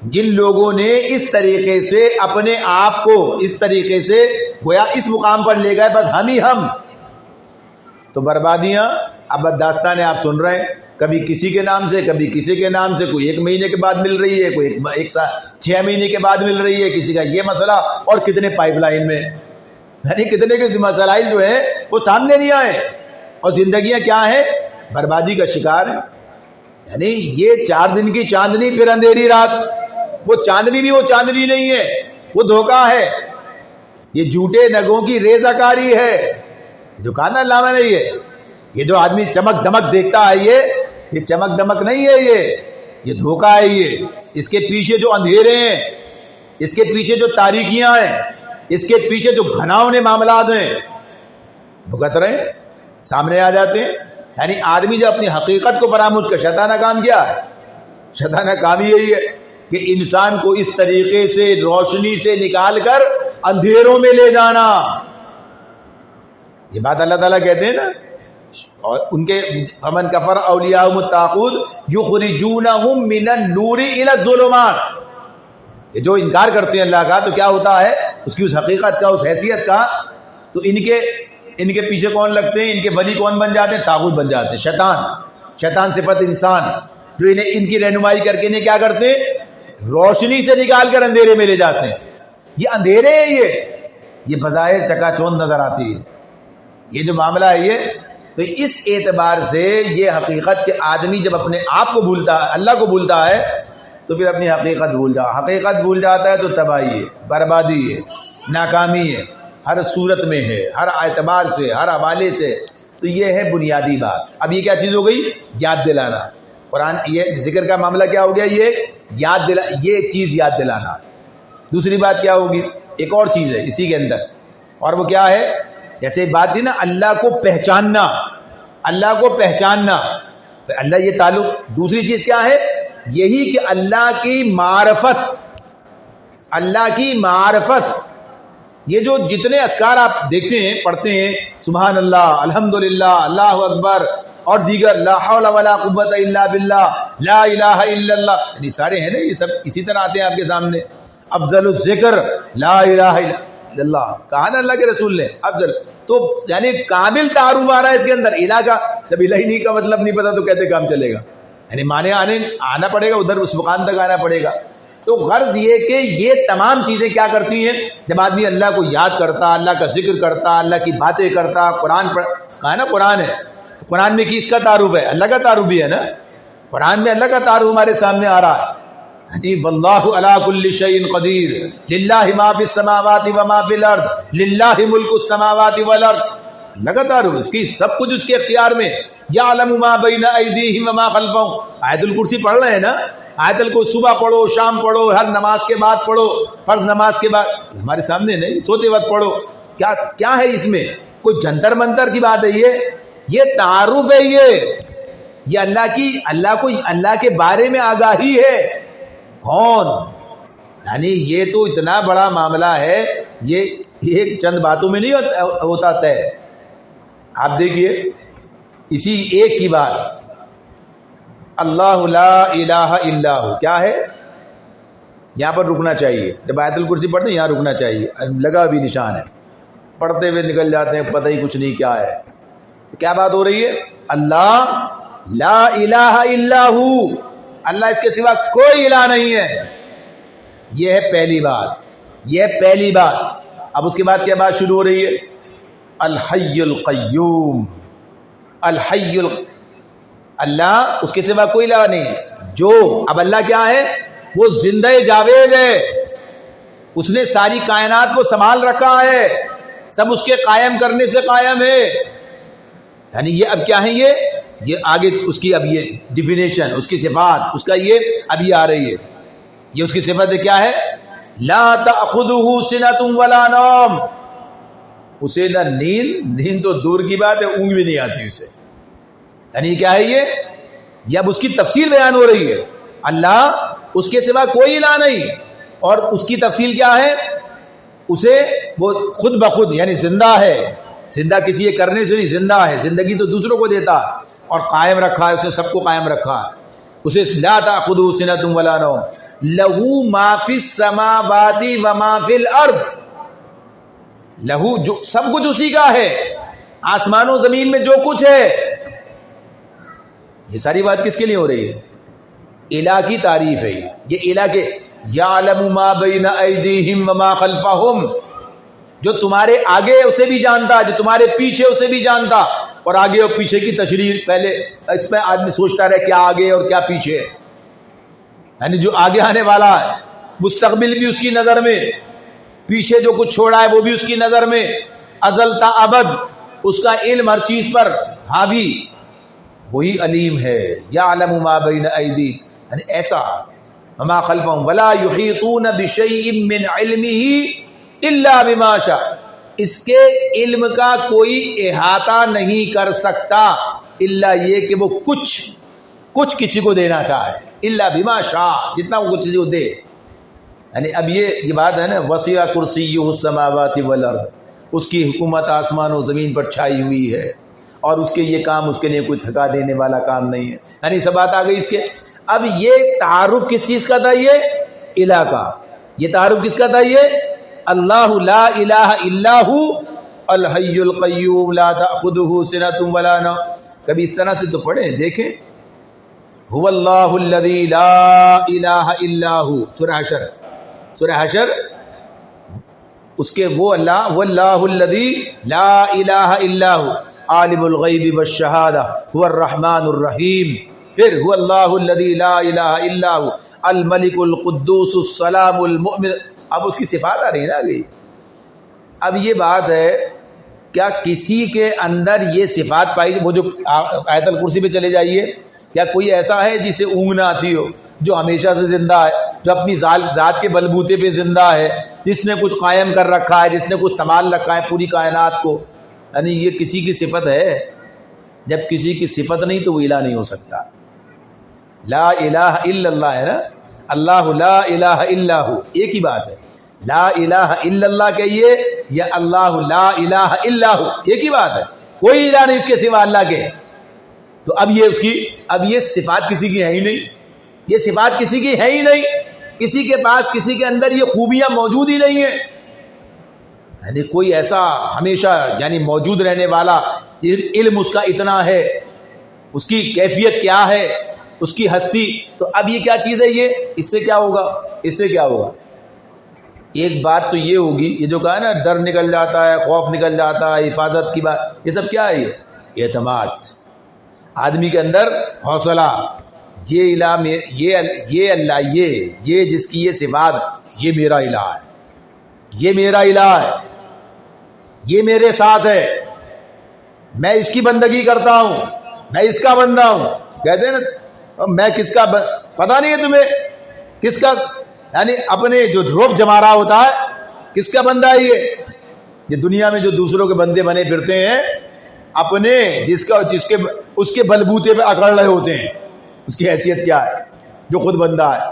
Speaker 1: جن لوگوں نے اس طریقے سے اپنے آپ کو اس طریقے سے گویا اس مقام پر لے گئے، بس ہم تو بربادیاں اب داستانیں آپ سن رہے ہیں، کبھی کسی کے نام سے، کبھی کسی کے نام سے، کوئی 1 مہینے کے بعد مل رہی ہے، کوئی 6 مہینے کے بعد مل رہی ہے، کسی کا یہ مسئلہ، اور کتنے پائپ لائن میں، یعنی کتنے کے مسائل جو ہیں وہ سامنے نہیں آئے، اور زندگیاں کیا ہیں؟ بربادی کا شکار ہیں۔ یعنی یہ 4 دن کی چاندنی پھر اندھیری رات، وہ چاندنی بھی وہ چاندنی نہیں ہے، وہ دھوکہ ہے، یہ جھوٹے نگوں کی ریزہ کاری ہے، یہ جو کہا نا علامہ نے، یہ جو آدمی چمک دمک دیکھتا ہے، یہ چمک دمک نہیں ہے، یہ دھوکہ ہے، یہ اس کے پیچھے جو اندھیرے ہیں، اس کے پیچھے جو تاریکیاں ہیں، اس کے پیچھے جو گھناؤنے معاملات ہیں، بھگت رہے ہیں، سامنے آ جاتے ہیں۔ یعنی آدمی جب اپنی حقیقت کو فراموش کر، شیطانہ کام کیا ہے؟ شیطانہ کام یہی ہے کہ انسان کو اس طریقے سے روشنی سے نکال کر اندھیروں میں لے جانا. یہ بات اللہ تعالیٰ کہتے ہیں نا، اور ان کے فمن کفر اولیاءہم الطاغوت یخرجونہم من النور الی الظلمات. یہ جو انکار کرتے ہیں اللہ کا تو کیا ہوتا ہے، اس کی اس حقیقت کا، اس حیثیت کا، تو ان کے پیچھے کون لگتے ہیں، ان کے ولی کون بن جاتے ہیں؟ طاغوت بن جاتے ہیں، شیطان صفت انسان جو ان کی رہنمائی کر کے انہیں کیا کرتے ہیں، روشنی سے نکال کر اندھیرے میں لے جاتے ہیں. یہ اندھیرے ہیں، یہ بظاہر چکا چوند نظر آتی ہے یہ جو معاملہ ہے یہ. تو اس اعتبار سے یہ حقیقت کہ آدمی جب اپنے آپ کو بھولتا ہے، اللہ کو بھولتا ہے، تو پھر اپنی حقیقت بھول جاتا ہے تو تباہی ہے، بربادی ہے، ناکامی ہے، ہر صورت میں ہے، ہر اعتبار سے، ہر حوالے سے. تو یہ ہے بنیادی بات. اب یہ کیا چیز ہو گئی؟ یاد دلانا. قرآن یہ ذکر کا معاملہ کیا ہو گیا؟ یہ چیز یاد دلانا. دوسری بات کیا ہوگی؟ ایک اور چیز ہے اسی کے اندر، اور وہ کیا ہے؟ جیسے بات تھی نا اللہ کو پہچاننا، اللہ یہ تعلق. دوسری چیز کیا ہے؟ یہی کہ اللہ کی معرفت. یہ جو جتنے اذکار آپ دیکھتے ہیں، پڑھتے ہیں، سبحان اللہ، الحمدللہ، اللہ اکبر اور دیگر، لا حول ولا قوت الا باللہ، لا الہ الا اللہ، یعنی سارے ہیں نا، یہ سب اسی طرح آتے ہیں آپ کے سامنے. افضل الذکر لا الہ الا اللہ، کہا نا اللہ کے رسول نے افضل. تو یعنی کامل تعارف آ رہا ہے اس کے اندر الہ کا. جب الہی کا مطلب نہیں پتا تو کہتے کام چلے گا، یعنی معنی آنا پڑے گا، ادھر اس مقام تک آنا پڑے گا. تو غرض یہ کہ یہ تمام چیزیں کیا کرتی ہیں؟ جب آدمی اللہ کو یاد کرتا، اللہ کا ذکر کرتا، اللہ کی باتیں کرتا، قرآن کہا نا قرآن ہے، قرآن میں کس کا تعارف ہے؟ اللہ کا تعارف بھی ہے نا. قرآن میں اللہ کا تعارف ہمارے سامنے آ رہا ہے، واللہ علی کل شیء قدیر، للہ ما فی السماوات و ما فی الارض، للہ ملک السماوات والارض. اللہ کا تعارف، اس کی سب کچھ اس کے اختیار میں. یعلم ما بین ایدیہم وما خلفہم. آیت الکرسی پڑھ رہے ہیں نا، آیت الکرسی صبح پڑھو، شام پڑھو، ہر نماز کے بعد پڑھو، فرض نماز کے بعد ہمارے سامنے نہیں، سوتے وقت پڑھو. کیا ہے اس میں؟ کوئی جنتر منتر کی بات ہے؟ یہ تعارف ہے، یہ اللہ کے بارے میں آگاہی ہے. کون؟ یعنی یہ تو اتنا بڑا معاملہ ہے، یہ ایک چند باتوں میں نہیں ہوتا طے. آپ دیکھیے اسی ایک کی بات، اللہ لا الہ الا ہو، کیا ہے؟ یہاں پر رکنا چاہیے. جب آیت الکرسی پڑھتے ہیں یہاں رکنا چاہیے، لگا بھی نشان ہے، پڑھتے ہوئے نکل جاتے ہیں، پتہ ہی کچھ نہیں کیا ہے. کیا بات ہو رہی ہے؟ اللہ لا الہ الا ہو، اللہ اس کے سوا کوئی الہ نہیں ہے. یہ ہے پہلی بات. اب اس کے بعد کیا بات شروع ہو رہی ہے؟ الحی القیوم. اللہ اس کے سوا کوئی الہ نہیں ہے. اب اللہ کیا ہے؟ وہ زندہ جاوید ہے، اس نے ساری کائنات کو سنبھال رکھا ہے، سب اس کے قائم کرنے سے قائم ہے. یعنی یہ اب کیا ہے؟ یہ آگے اس کی اب یہ ڈیفینیشن، اس کی صفات، اس کا یہ اب یہ آ رہی ہے. یہ اس کی صفت ہے، کیا ہے؟ لا تأخذہ سنۃ ولا نوم. اسے نہ نیند تو دور کی بات ہے، اونگ بھی نہیں آتی اسے. یعنی کیا ہے یہ اب اس کی تفصیل بیان ہو رہی ہے. اللہ اس کے سوا کوئی الہ نہیں، اور اس کی تفصیل کیا ہے؟ اسے وہ خود بخود یعنی زندہ ہے، زندہ کسی یہ کرنے سے نہیں، زندہ ہے، زندگی تو دوسروں کو دیتا اور قائم رکھا ہے، اسے سب کو قائم رکھا ہے. اسے لا تأخذہ سنۃ ولا نوم لہو ما فی السماوات و ما فی الارض. لہو جو سب کچھ اسی کا ہے، آسمان و زمین میں جو کچھ ہے. یہ ساری بات کس کے لیے ہو رہی ہے؟ الہ کی تعریف ہے. یہ الہ کے یعلم ما بین ایدیہم وما خلفہم، جو تمہارے آگے اسے بھی جانتا، جو تمہارے پیچھے اسے بھی جانتا. اور آگے اور پیچھے کی تشریح پہلے اس میں آدمی سوچتا رہے کیا آگے اور کیا پیچھے، یعنی جو آگے آنے والا ہے مستقبل بھی اس کی نظر میں، پیچھے جو کچھ چھوڑا ہے وہ بھی اس کی نظر میں، ازل تا ابد اس کا علم ہر چیز پر حاوی، وہی علیم ہے. یعلم ما بین ایدیہم، یعنی ایسا وما خلفہم ولا یحیطون بشیء من علمہ الا بما شاء. اس کے علم کا کوئی احاطہ نہیں کر سکتا الا یہ کہ وہ کچھ کسی کو دینا چاہے، الا بما شاء، جتنا وہ کسی کو دے. یعنی اب یہ بات ہے نا، وسیع کرسیہ السماوات والارض، اس کی حکومت آسمان و زمین پر چھائی ہوئی ہے، اور اس کے یہ کام اس کے لیے کوئی تھکا دینے والا کام نہیں ہے. یعنی سب بات آ گئی اس کے. اب یہ تعارف کس چیز کا تھا؟ یہ الہ کا. یہ تعارف کس کا تھا؟ یہ اللہ لا الہ الا ہو الحی القیوم لا تأخذہ سنۃ ولا نوم. کبھی اس طرح سے تو پڑھیں، دیکھیں، هو اللہ الذی لا الہ الا ہو، سورہ حشر اس کے وہ اللہ الذی لا الہ الا ہو عالم الغیب والشہادہ هو الرحمن الرحیم. پھر هو اللہ الذی لا الہ الا ہو الملک القدوس السلام المؤمن. اب اس کی صفات آ رہی ہے نا ابھی. اب یہ بات ہے، کیا کسی کے اندر یہ صفات پائی؟ وہ جو آیت الکرسی پہ چلے جائیے، کیا کوئی ایسا ہے جسے اونگ نہ آتی ہو، جو ہمیشہ سے زندہ ہے، جو اپنی ذات کے بلبوتے پہ زندہ ہے، جس نے کچھ قائم کر رکھا ہے، جس نے کچھ سنبھال رکھا ہے پوری کائنات کو؟ یعنی یہ کسی کی صفت ہے؟ جب کسی کی صفت نہیں تو وہ الہ نہیں ہو سکتا. لا الہ الا اللہ ہے نا، اللہ لا الہ الا ہو، ایک ہی بات ہے. لا الہ الا اللہ کہیے یا اللہ لا الہ الا ہو، ایک ہی بات ہے. کوئی الہ نہیں اس کے سوا اللہ کے. تو اب یہ صفات کسی کی ہے ہی نہیں. یہ صفات کسی کی ہے ہی نہیں. کسی کے پاس، کسی کے اندر یہ خوبیاں موجود ہی نہیں ہیں. یعنی کوئی ایسا ہمیشہ یعنی موجود رہنے والا علم اس کا اتنا ہے، اس کی کیفیت کیا ہے، اس کی ہستی. تو اب یہ کیا چیز ہے؟ اس سے کیا ہوگا؟ اس سے کیا ہوگا؟ ایک بات تو یہ ہوگی، یہ جو کہا نا ڈر نکل جاتا ہے، خوف نکل جاتا ہے، حفاظت کی بات، یہ سب کیا ہے؟ یہ اعتماد. آدمی کے اندر حوصلہ، یہ الہ، یہ اللہ، یہ جس کی یہ صفات، یہ میرا الہ ہے، یہ میرا الہ ہے، یہ میرے ساتھ ہے، میں اس کی بندگی کرتا ہوں، میں اس کا بندہ ہوں. کہتے ہیں نا میں کس کا پتہ نہیں ہے تمہیں، کس کا، یعنی اپنے جو روب جما رہا ہوتا ہے، کس کا بندہ ہے یہ دنیا میں جو دوسروں کے بندے بنے پھرتے ہیں، اپنے اس کے بلبوتے پہ اکڑ رہے ہوتے ہیں. اس کی حیثیت کیا ہے جو خود بندہ ہے؟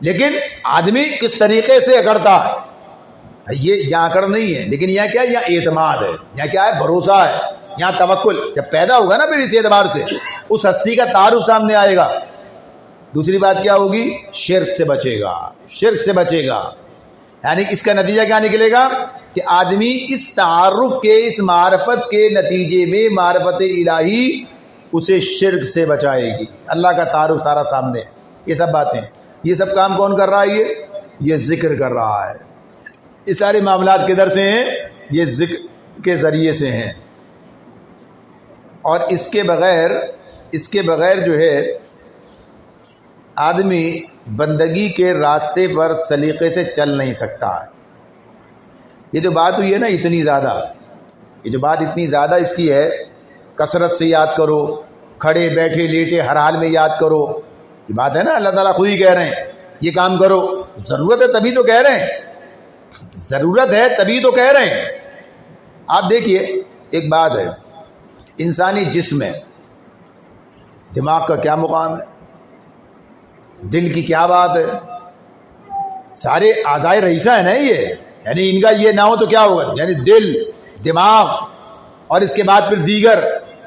Speaker 1: لیکن آدمی کس طریقے سے اکڑتا ہے، یہ یہاں اکڑ نہیں ہے، لیکن یہاں کیا ہے؟ یہاں اعتماد ہے، یہاں کیا ہے؟ بھروسہ ہے، یہاں توکل. جب پیدا ہوگا نا پھر اس اعتبار سے اس ہستی کا تعارف سامنے آئے گا. دوسری بات کیا ہوگی؟ شرک سے بچے گا، شرک سے بچے گا. یعنی اس کا نتیجہ کیا نکلے گا کہ آدمی اس تعارف کے، اس معرفت کے نتیجے میں معرفت الہی اسے شرک سے بچائے گی. اللہ کا تعارف سارا سامنے ہے. یہ سب باتیں، یہ سب کام کون کر رہا ہے؟ یہ ذکر کر رہا ہے. یہ سارے معاملات کدھر سے ہیں؟ یہ ذکر کے ذریعے سے ہیں. اور اس کے بغیر جو ہے آدمی بندگی کے راستے پر سلیقے سے چل نہیں سکتا ہے. یہ جو بات ہوئی ہے نا اتنی زیادہ، یہ جو بات اتنی زیادہ اس کی ہے، کثرت سے یاد کرو، کھڑے بیٹھے لیٹے ہر حال میں یاد کرو، یہ بات ہے نا. اللہ تعالیٰ خود ہی کہہ رہے ہیں یہ کام کرو. ضرورت ہے تبھی تو کہہ رہے ہیں، ضرورت ہے تبھی تو کہہ رہے ہیں. آپ دیکھیے ایک بات ہے، انسانی جسم میں دماغ کا کیا مقام ہے، دل کی کیا بات ہے، سارے اعضائے رئیسہ ہیں نا یہ. یعنی ان کا یہ نہ ہو تو کیا ہوگا؟ یعنی دل، دماغ، اور اس کے بعد پھر دیگر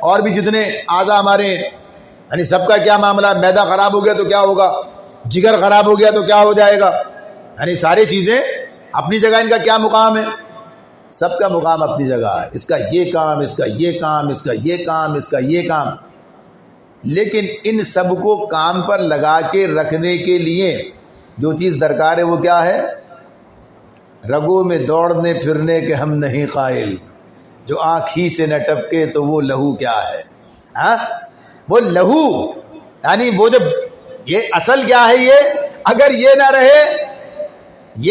Speaker 1: اور بھی جتنے اعضاء ہمارے ہیں، یعنی سب کا کیا معاملہ؟ معدہ خراب ہو گیا تو کیا ہوگا؟ جگر خراب ہو گیا تو کیا ہو جائے گا؟ یعنی ساری چیزیں اپنی جگہ، ان کا کیا مقام ہے؟ سب کا مقام اپنی جگہ ہے. اس کا یہ کام، اس کا یہ کام، اس کا یہ کام، اس کا یہ کام. لیکن ان سب کو کام پر لگا کے رکھنے کے لیے جو چیز درکار ہے وہ کیا ہے؟ رگوں میں دوڑنے پھرنے کے ہم نہیں قائل، جو آنکھ ہی سے نہ ٹپکے تو وہ لہو کیا ہے؟ ہاں وہ لہو، یعنی وہ جب یہ اصل کیا ہے؟ یہ اگر یہ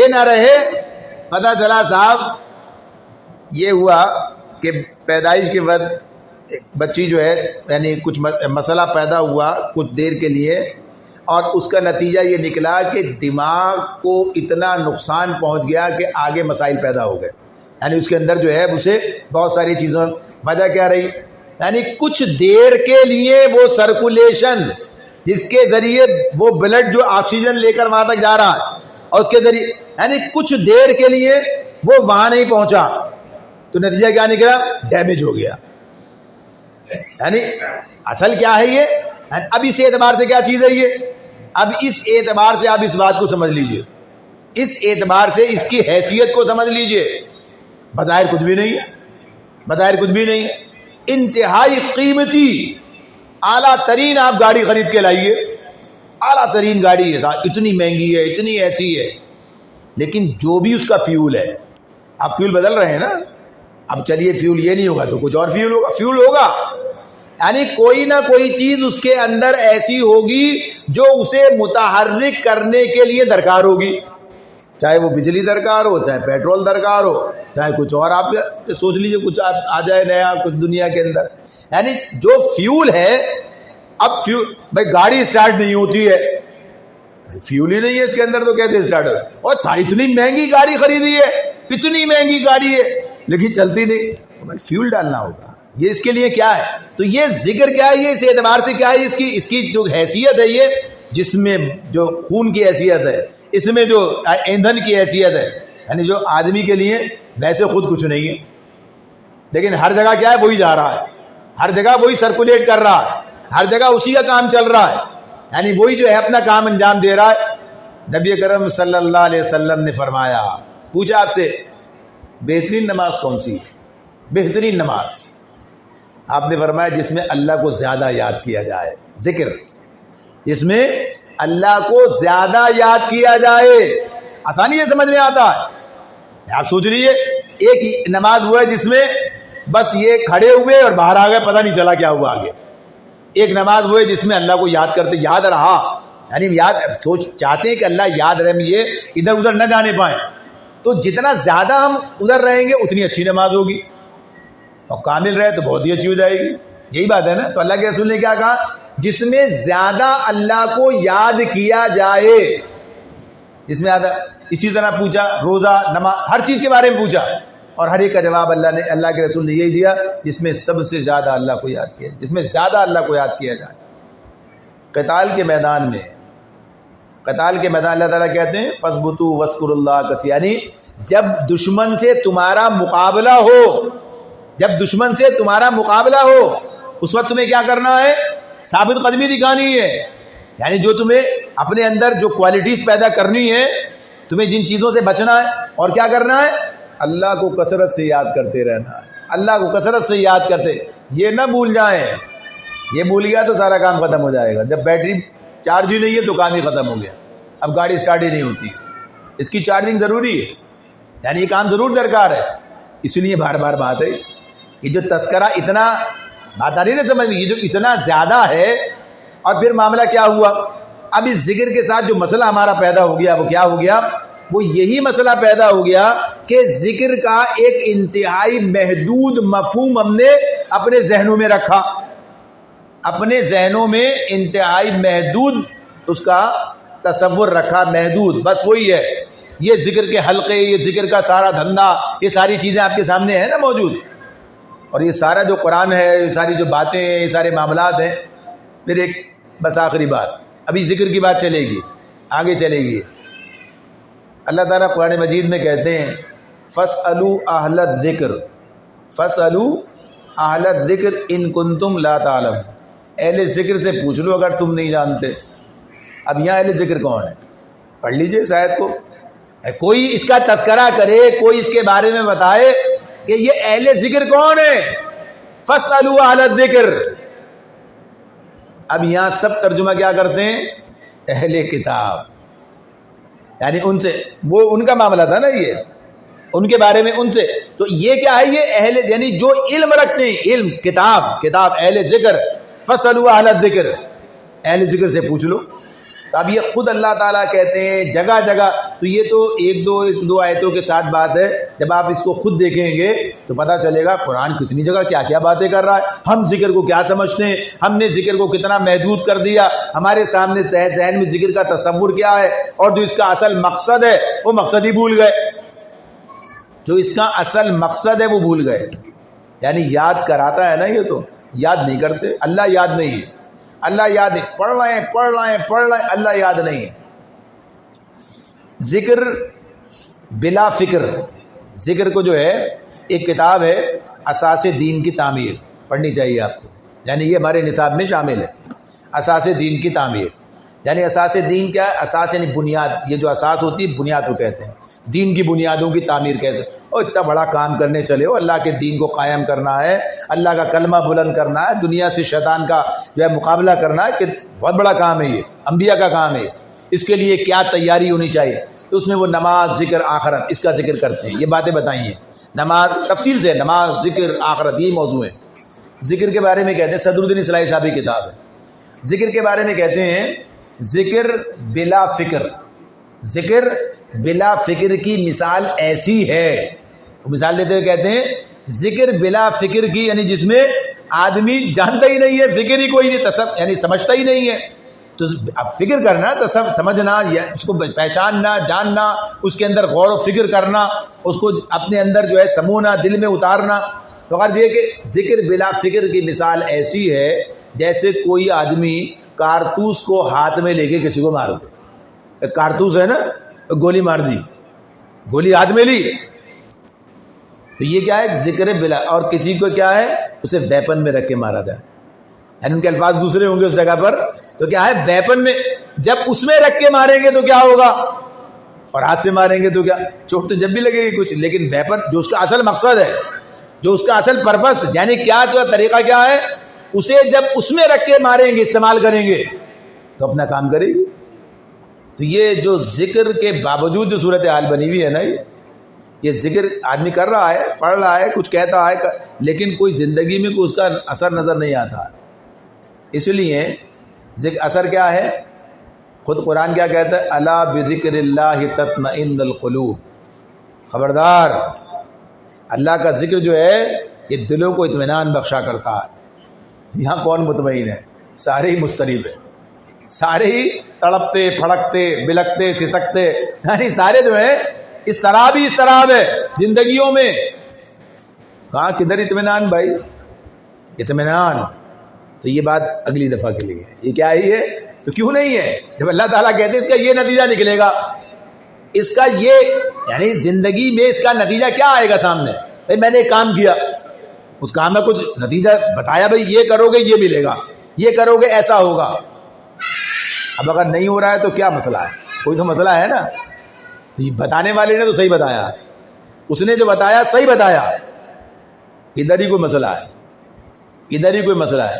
Speaker 1: نہ رہے پتہ چلا صاحب یہ ہوا کہ پیدائش کے بعد ایک بچی جو ہے یعنی کچھ مسئلہ پیدا ہوا کچھ دیر کے لیے، اور اس کا نتیجہ یہ نکلا کہ دماغ کو اتنا نقصان پہنچ گیا کہ آگے مسائل پیدا ہو گئے. یعنی اس کے اندر جو ہے اسے بہت ساری چیزوں، وجہ کیا رہی یعنی کچھ دیر کے لیے وہ سرکولیشن جس کے ذریعے وہ بلڈ جو آکسیجن لے کر وہاں تک جا رہا ہے اور اس کے ذریعے یعنی کچھ دیر کے لیے وہ وہاں نہیں پہنچا تو نتیجہ کیا نکلا؟ ڈیمیج ہو گیا. یعنی اصل کیا ہے یہ؟ اب اس اعتبار سے کیا چیز ہے یہ؟ اب اس اعتبار سے آپ اس بات کو سمجھ لیجئے, اس اعتبار سے اس کی حیثیت کو سمجھ لیجئے. بظاہر کچھ بھی نہیں ہے, بظاہر کچھ بھی نہیں ہے, انتہائی قیمتی اعلیٰ ترین آپ گاڑی خرید کے لائیے, اعلیٰ ترین گاڑی ہے, اتنی مہنگی ہے, اتنی ایسی ہے, لیکن جو بھی اس کا فیول ہے, آپ فیول بدل رہے ہیں نا, اب چلیے فیول یہ نہیں ہوگا تو کچھ اور فیول ہوگا, فیول ہوگا, یعنی کوئی نہ کوئی چیز اس کے اندر ایسی ہوگی جو اسے متحرک کرنے کے لیے درکار ہوگی, چاہے وہ بجلی درکار ہو, چاہے پیٹرول درکار ہو, چاہے کچھ اور. آپ سوچ لیجئے کچھ آ جائے نیا کچھ دنیا کے اندر, یعنی جو فیول ہے. اب فیول بھائی گاڑی اسٹارٹ نہیں ہوتی ہے, فیول ہی نہیں ہے اس کے اندر تو کیسے اسٹارٹ ہو؟ اور ساری اتنی مہنگی گاڑی خریدی ہے, اتنی مہنگی گاڑی ہے لیکن چلتی نہیں, بھائی فیول ڈالنا ہوگا. یہ اس کے لیے کیا ہے؟ تو یہ ذکر کیا ہے, یہ اس اعتبار سے کیا ہے, اس کی جو حیثیت ہے, یہ جس میں جو خون کی حیثیت ہے, اس میں جو ایندھن کی حیثیت ہے, یعنی جو آدمی کے لیے ویسے خود کچھ نہیں ہے لیکن ہر جگہ کیا ہے, وہی جا رہا ہے, ہر جگہ وہی سرکولیٹ کر رہا ہے, ہر جگہ اسی کا کام چل رہا ہے, یعنی وہی جو ہے اپنا کام انجام دے رہا ہے. نبی کرم صلی اللہ علیہ وسلم نے فرمایا, پوچھا آپ سے بہترین نماز کون سی ہے؟ بہترین نماز آپ نے فرمایا جس میں اللہ کو زیادہ یاد کیا جائے, ذکر, جس میں اللہ کو زیادہ یاد کیا جائے. آسانی سے سمجھ میں آتا ہے. آپ سوچ لیجئے ایک نماز وہ ہے جس میں بس یہ کھڑے ہوئے اور باہر آ گئے, پتہ نہیں چلا کیا ہوا آگے. ایک نماز وہ ہے جس میں اللہ کو یاد کرتے, یاد رہا, یعنی یاد چاہتے ہیں کہ اللہ یاد رہے, یہ ادھر ادھر نہ جانے پائیں. تو جتنا زیادہ ہم ادھر رہیں گے اتنی اچھی نماز ہوگی, اور کامل رہے تو بہت ہی اچھی ہو جائے گی. یہی بات ہے نا. تو اللہ کے رسول نے کیا کہا, جس میں زیادہ اللہ کو یاد کیا جائے, جس میں زیادہ. اسی طرح پوچھا روزہ, نماز, ہر چیز کے بارے میں پوچھا, اور ہر ایک کا جواب اللہ کے رسول نے یہی دیا, جس میں سب سے زیادہ اللہ کو یاد کیا, جس میں زیادہ اللہ کو یاد کیا جائے. قتال کے میدان میں, قتال کے میدان اللہ تعالیٰ کہتے ہیں فَاثْبُتُوا وَاذْكُرُوا اللَّهَ كَثِيرًا, یعنی جب دشمن سے تمہارا مقابلہ ہو, جب دشمن سے تمہارا مقابلہ ہو, اس وقت تمہیں کیا کرنا ہے؟ ثابت قدمی دکھانی ہے. یعنی جو تمہیں اپنے اندر جو کوالٹیز پیدا کرنی ہے, تمہیں جن چیزوں سے بچنا ہے, اور کیا کرنا ہے؟ اللہ کو کثرت سے یاد کرتے رہنا ہے. اللہ کو کثرت سے یاد کرتے, یہ نہ بھول جائیں. یہ بھول گیا تو سارا کام ختم ہو جائے گا. جب بیٹری چارج ہی نہیں ہے تو کام ہی ختم ہو گیا, اب گاڑی اسٹارٹ ہی نہیں ہوتی. اس کی چارجنگ ضروری ہے, یعنی یہ کام ضرور درکار ہے. اس لیے بار بار بات ہے, یہ جو تذکرہ اتنا بات آ رہی ہے نا سمجھ میں, یہ جو اتنا زیادہ ہے, اور پھر معاملہ کیا ہوا؟ اب اس ذکر کے ساتھ جو مسئلہ ہمارا پیدا ہو گیا وہ کیا ہو گیا؟ وہ یہی مسئلہ پیدا ہو گیا کہ ذکر کا ایک انتہائی محدود مفہوم ہم نے اپنے ذہنوں میں رکھا, اپنے ذہنوں میں انتہائی محدود اس کا تصور رکھا, محدود. بس وہی ہے یہ ذکر کے حلقے, یہ ذکر کا سارا دھندا, یہ ساری چیزیں آپ کے سامنے ہیں نا موجود, اور یہ سارا جو قرآن ہے, یہ ساری جو باتیں ہیں, یہ سارے معاملات ہیں. پھر ایک بس آخری بات, ابھی ذکر کی بات چلے گی, آگے چلے گی. اللہ تعالیٰ قرآن مجید میں کہتے ہیں فَاسْأَلُوا أَهْلَ الذِّكْرِ فَاسْأَلُوا أَهْلَ الذِّكْرِ إِن كُنتُمْ لَا تَعْلَمُونَ, اہل ذکر سے پوچھ لو اگر تم نہیں جانتے. اب یہاں اہل ذکر کون ہے؟ پڑھ لیجئے اس آیت کو, کوئی اس کا تذکرہ کرے, کوئی اس کے بارے میں بتائے کہ یہ اہل ذکر کون ہے. فَاسْأَلُوا أَهْلَ الذِّكْرِ. اب یہاں سب ترجمہ کیا کرتے ہیں؟ اہل کتاب, یعنی ان سے, وہ ان کا معاملہ تھا نا, یہ ان کے بارے میں ان سے. تو یہ کیا ہے؟ یہ اہل, یعنی جو علم رکھتے ہیں, علم, کتاب, اہل ذکر. فَاسْأَلُوا أَهْلَ الذِّكْرِ, اہل ذکر سے پوچھ لو. تو اب یہ خود اللہ تعالیٰ کہتے ہیں جگہ جگہ. تو یہ تو ایک دو آیتوں کے ساتھ بات ہے, جب آپ اس کو خود دیکھیں گے تو پتہ چلے گا قرآن کتنی جگہ کیا کیا باتیں کر رہا ہے. ہم ذکر کو کیا سمجھتے ہیں, ہم نے ذکر کو کتنا محدود کر دیا, ہمارے سامنے تحت ذہن میں ذکر کا تصور کیا ہے, اور جو اس کا اصل مقصد ہے وہ مقصد ہی بھول گئے. جو اس کا اصل مقصد ہے وہ بھول گئے. یعنی یاد کراتا ہے نا یہ, تو یاد نہیں کرتے. اللہ یاد نہیں ہے, اللہ یاد ہے, پڑھ رہے ہیں, اللہ یاد نہیں ہے. ذکر بلا فکر, ذکر کو جو ہے ایک کتاب ہے اساس دین کی تعمیر, پڑھنی چاہیے آپ کو, یعنی یہ ہمارے نصاب میں شامل ہے. اساس دین کی تعمیر یعنی اساس دین کیا ہے؟ اساس یعنی بنیاد. یہ جو اساس ہوتی ہے بنیاد کو کہتے ہیں. دین کی بنیادوں کی تعمیر کیسے؟ اور اتنا بڑا کام کرنے چلے ہو, اللہ کے دین کو قائم کرنا ہے, اللہ کا کلمہ بلند کرنا ہے, دنیا سے شیطان کا جو ہے مقابلہ کرنا ہے, کہ بہت بڑا کام ہے یہ, انبیاء کا کام ہے. اس کے لیے کیا تیاری ہونی چاہیے؟ تو اس میں وہ نماز, ذکر, آخرت, اس کا ذکر کرتے ہیں. یہ باتیں بتائیں ہیں نماز تفصیل سے, نماز, ذکر, آخرت, یہ موضوع ہے. ذکر کے بارے میں کہتے ہیں, صدر الدین اصلاحی صاحب کی کتاب ہے. ذکر کے بارے میں کہتے ہیں ذکر بلا فکر. ذکر بلا فکر کی مثال ایسی ہے, مثال دیتے ہوئے کہتے ہیں ذکر بلا فکر کی, یعنی جس میں آدمی جانتا ہی نہیں ہے, فکر ہی کوئی نہیں, یعنی سمجھتا ہی نہیں ہے. تو اب فکر کرنا, سمجھنا, اس کو پہچاننا, جاننا, اس کے اندر غور و فکر کرنا, اس کو اپنے اندر جو ہے سمونا, دل میں اتارنا. تو یہ کہ ذکر بلا فکر کی مثال ایسی ہے جیسے کوئی آدمی کارتوس کو ہاتھ میں لے کے کسی کو مار دے. کارتوس ہے نا, گولی مار دی, گولی ہاتھ میں لی, تو یہ کیا ہے؟ ذکر بلا. اور کسی کو کیا ہے؟ اسے ویپن میں رکھ کے مارا جائے, یعنی ان کے الفاظ دوسرے ہوں گے اس جگہ پر, تو کیا ہے؟ ویپن میں. جب اس میں رکھ کے ماریں گے تو کیا ہوگا, اور ہاتھ سے ماریں گے تو کیا, چوٹ تو جب بھی لگے گی کچھ, لیکن ویپن جو اس کا اصل مقصد ہے, جو اس کا اصل پرپس, یعنی کیا جو طریقہ کیا ہے, اسے جب اس میں رکھ کے ماریں گے, استعمال کریں گے, تو اپنا کام کرے گی. تو یہ جو ذکر کے باوجود جو صورتحال بنی ہوئی ہے نا, یہ ذکر آدمی کر رہا ہے, پڑھ رہا ہے, کچھ کہتا ہے, لیکن کوئی زندگی میں کوئی اس کا اثر نظر نہیں آتا. اس لیے ذکر اثر کیا ہے؟ خود قرآن کیا کہتا ہے؟ الا بذکر اللہ تطمئن القلوب. خبردار, اللہ کا ذکر جو ہے یہ دلوں کو اطمینان بخشا کرتا ہے. یہاں کون مطمئن ہے؟ سارے ہی مضطرب ہیں, سارے ہی تڑپتے, پھڑکتے, بلکتے, سسکتے, یعنی سارے جو ہیں اضطراب ہی اضطراب ہے زندگیوں میں. کہاں کدھر اطمینان بھائی؟ اطمینان. تو یہ بات اگلی دفعہ کے لیے ہے. یہ کیا ہے؟ تو کیوں نہیں ہے؟ جب اللہ تعالیٰ کہتے ہیں اس کا یہ نتیجہ نکلے گا, اس کا یہ, یعنی زندگی میں اس کا نتیجہ کیا آئے گا سامنے؟ بھائی میں نے ایک کام کیا, اس کام میں کچھ نتیجہ بتایا, بھائی یہ کرو گے یہ ملے گا, یہ کرو گے ایسا ہوگا. اب اگر نہیں ہو رہا ہے تو کیا مسئلہ ہے؟ کوئی تو مسئلہ ہے نا. بتانے والے نے تو صحیح بتایا, اس نے جو بتایا صحیح بتایا, ادھر ہی کوئی مسئلہ ہے, ادھر ہی کوئی مسئلہ ہے.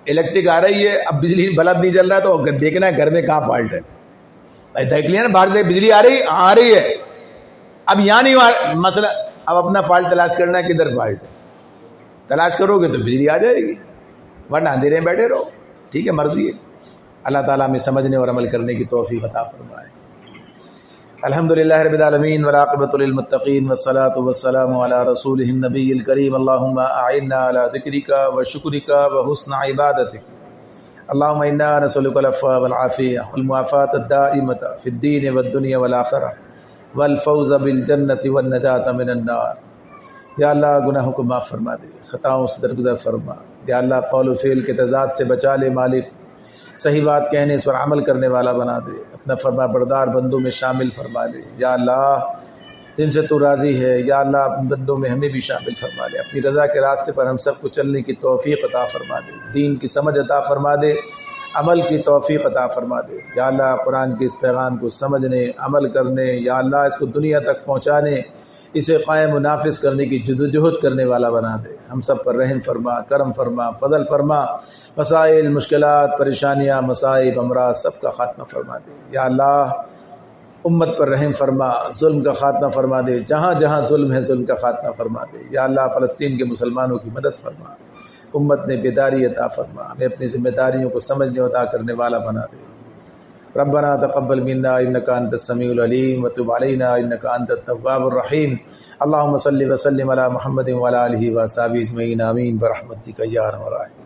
Speaker 1: الیکٹرک آ رہی ہے, اب بجلی بلب نہیں چل رہا, تو دیکھنا ہے گھر میں کہاں فالٹ ہے. بھائی دیکھ لیا نا, باہر سے بجلی آ رہی ہے, اب یہاں نہیں مسئلہ, اب اپنا فالٹ تلاش کرنا ہے, کدھر فالٹ ہے. تلاش کرو گے تو بجلی آ جائے گی, ورنہ اندھیرے میں بیٹھے رہو. ٹھیک ہے, مرضی ہے. اللہ تعالیٰ ہمیں سمجھنے اور عمل کرنے کی توفیق عطا فرمائے. الحمدللہ رب العالمین والعاقبۃ للمتقین والصلاۃ والسلام علی رسولہ النبی الکریم. اللہم اعنا علی ذکرک وشکرک وحسن عبادتک. اللہم انا نسألک العفو والعافیہ والمعافاۃ الدائمۃ فی الدین والدنیا والآخرہ والفوز بالجنۃ والنجاۃ من النار. یا اللہ گناہوں کو معاف فرما دے, خطاؤں سے درگزر فرما. یا اللہ قول و فعل کے تضاد سے بچا لے مالک, صحیح بات کہنے اس پر عمل کرنے والا بنا دے, اپنا فرما بردار بندوں میں شامل فرما لے. یا اللہ جن سے تو راضی ہے, یا اللہ بندوں میں ہمیں بھی شامل فرما لے. اپنی رضا کے راستے پر ہم سب کو چلنے کی توفیق عطا فرما دے, دین کی سمجھ عطا فرما دے, عمل کی توفیق عطا فرما دے. یا اللہ قرآن کے اس پیغام کو سمجھنے, عمل کرنے, یا اللہ اس کو دنیا تک پہنچانے, اسے قائم و نافذ کرنے کی جدوجہد کرنے والا بنا دے. ہم سب پر رحم فرما, کرم فرما, فضل فرما. مسائل, مشکلات, پریشانیاں, مصائب, امراض سب کا خاتمہ فرما دے. یا اللہ امت پر رحم فرما, ظلم کا خاتمہ فرما دے. جہاں جہاں ظلم ہے ظلم کا خاتمہ فرما دے. یا اللہ فلسطین کے مسلمانوں کی مدد فرما, امت نے بیداری عطا فرما, ہمیں اپنی ذمہ داریوں کو سمجھنے و ادا کرنے والا بنا دے. ربنا تقبل منا انك انت السميع العليم وتب علينا انك انت التواب الرحيم. اللهم صل وسلم على محمد وعلى اله وصحبه اجمعين. امين برحمتك يا ارحم الراحمين.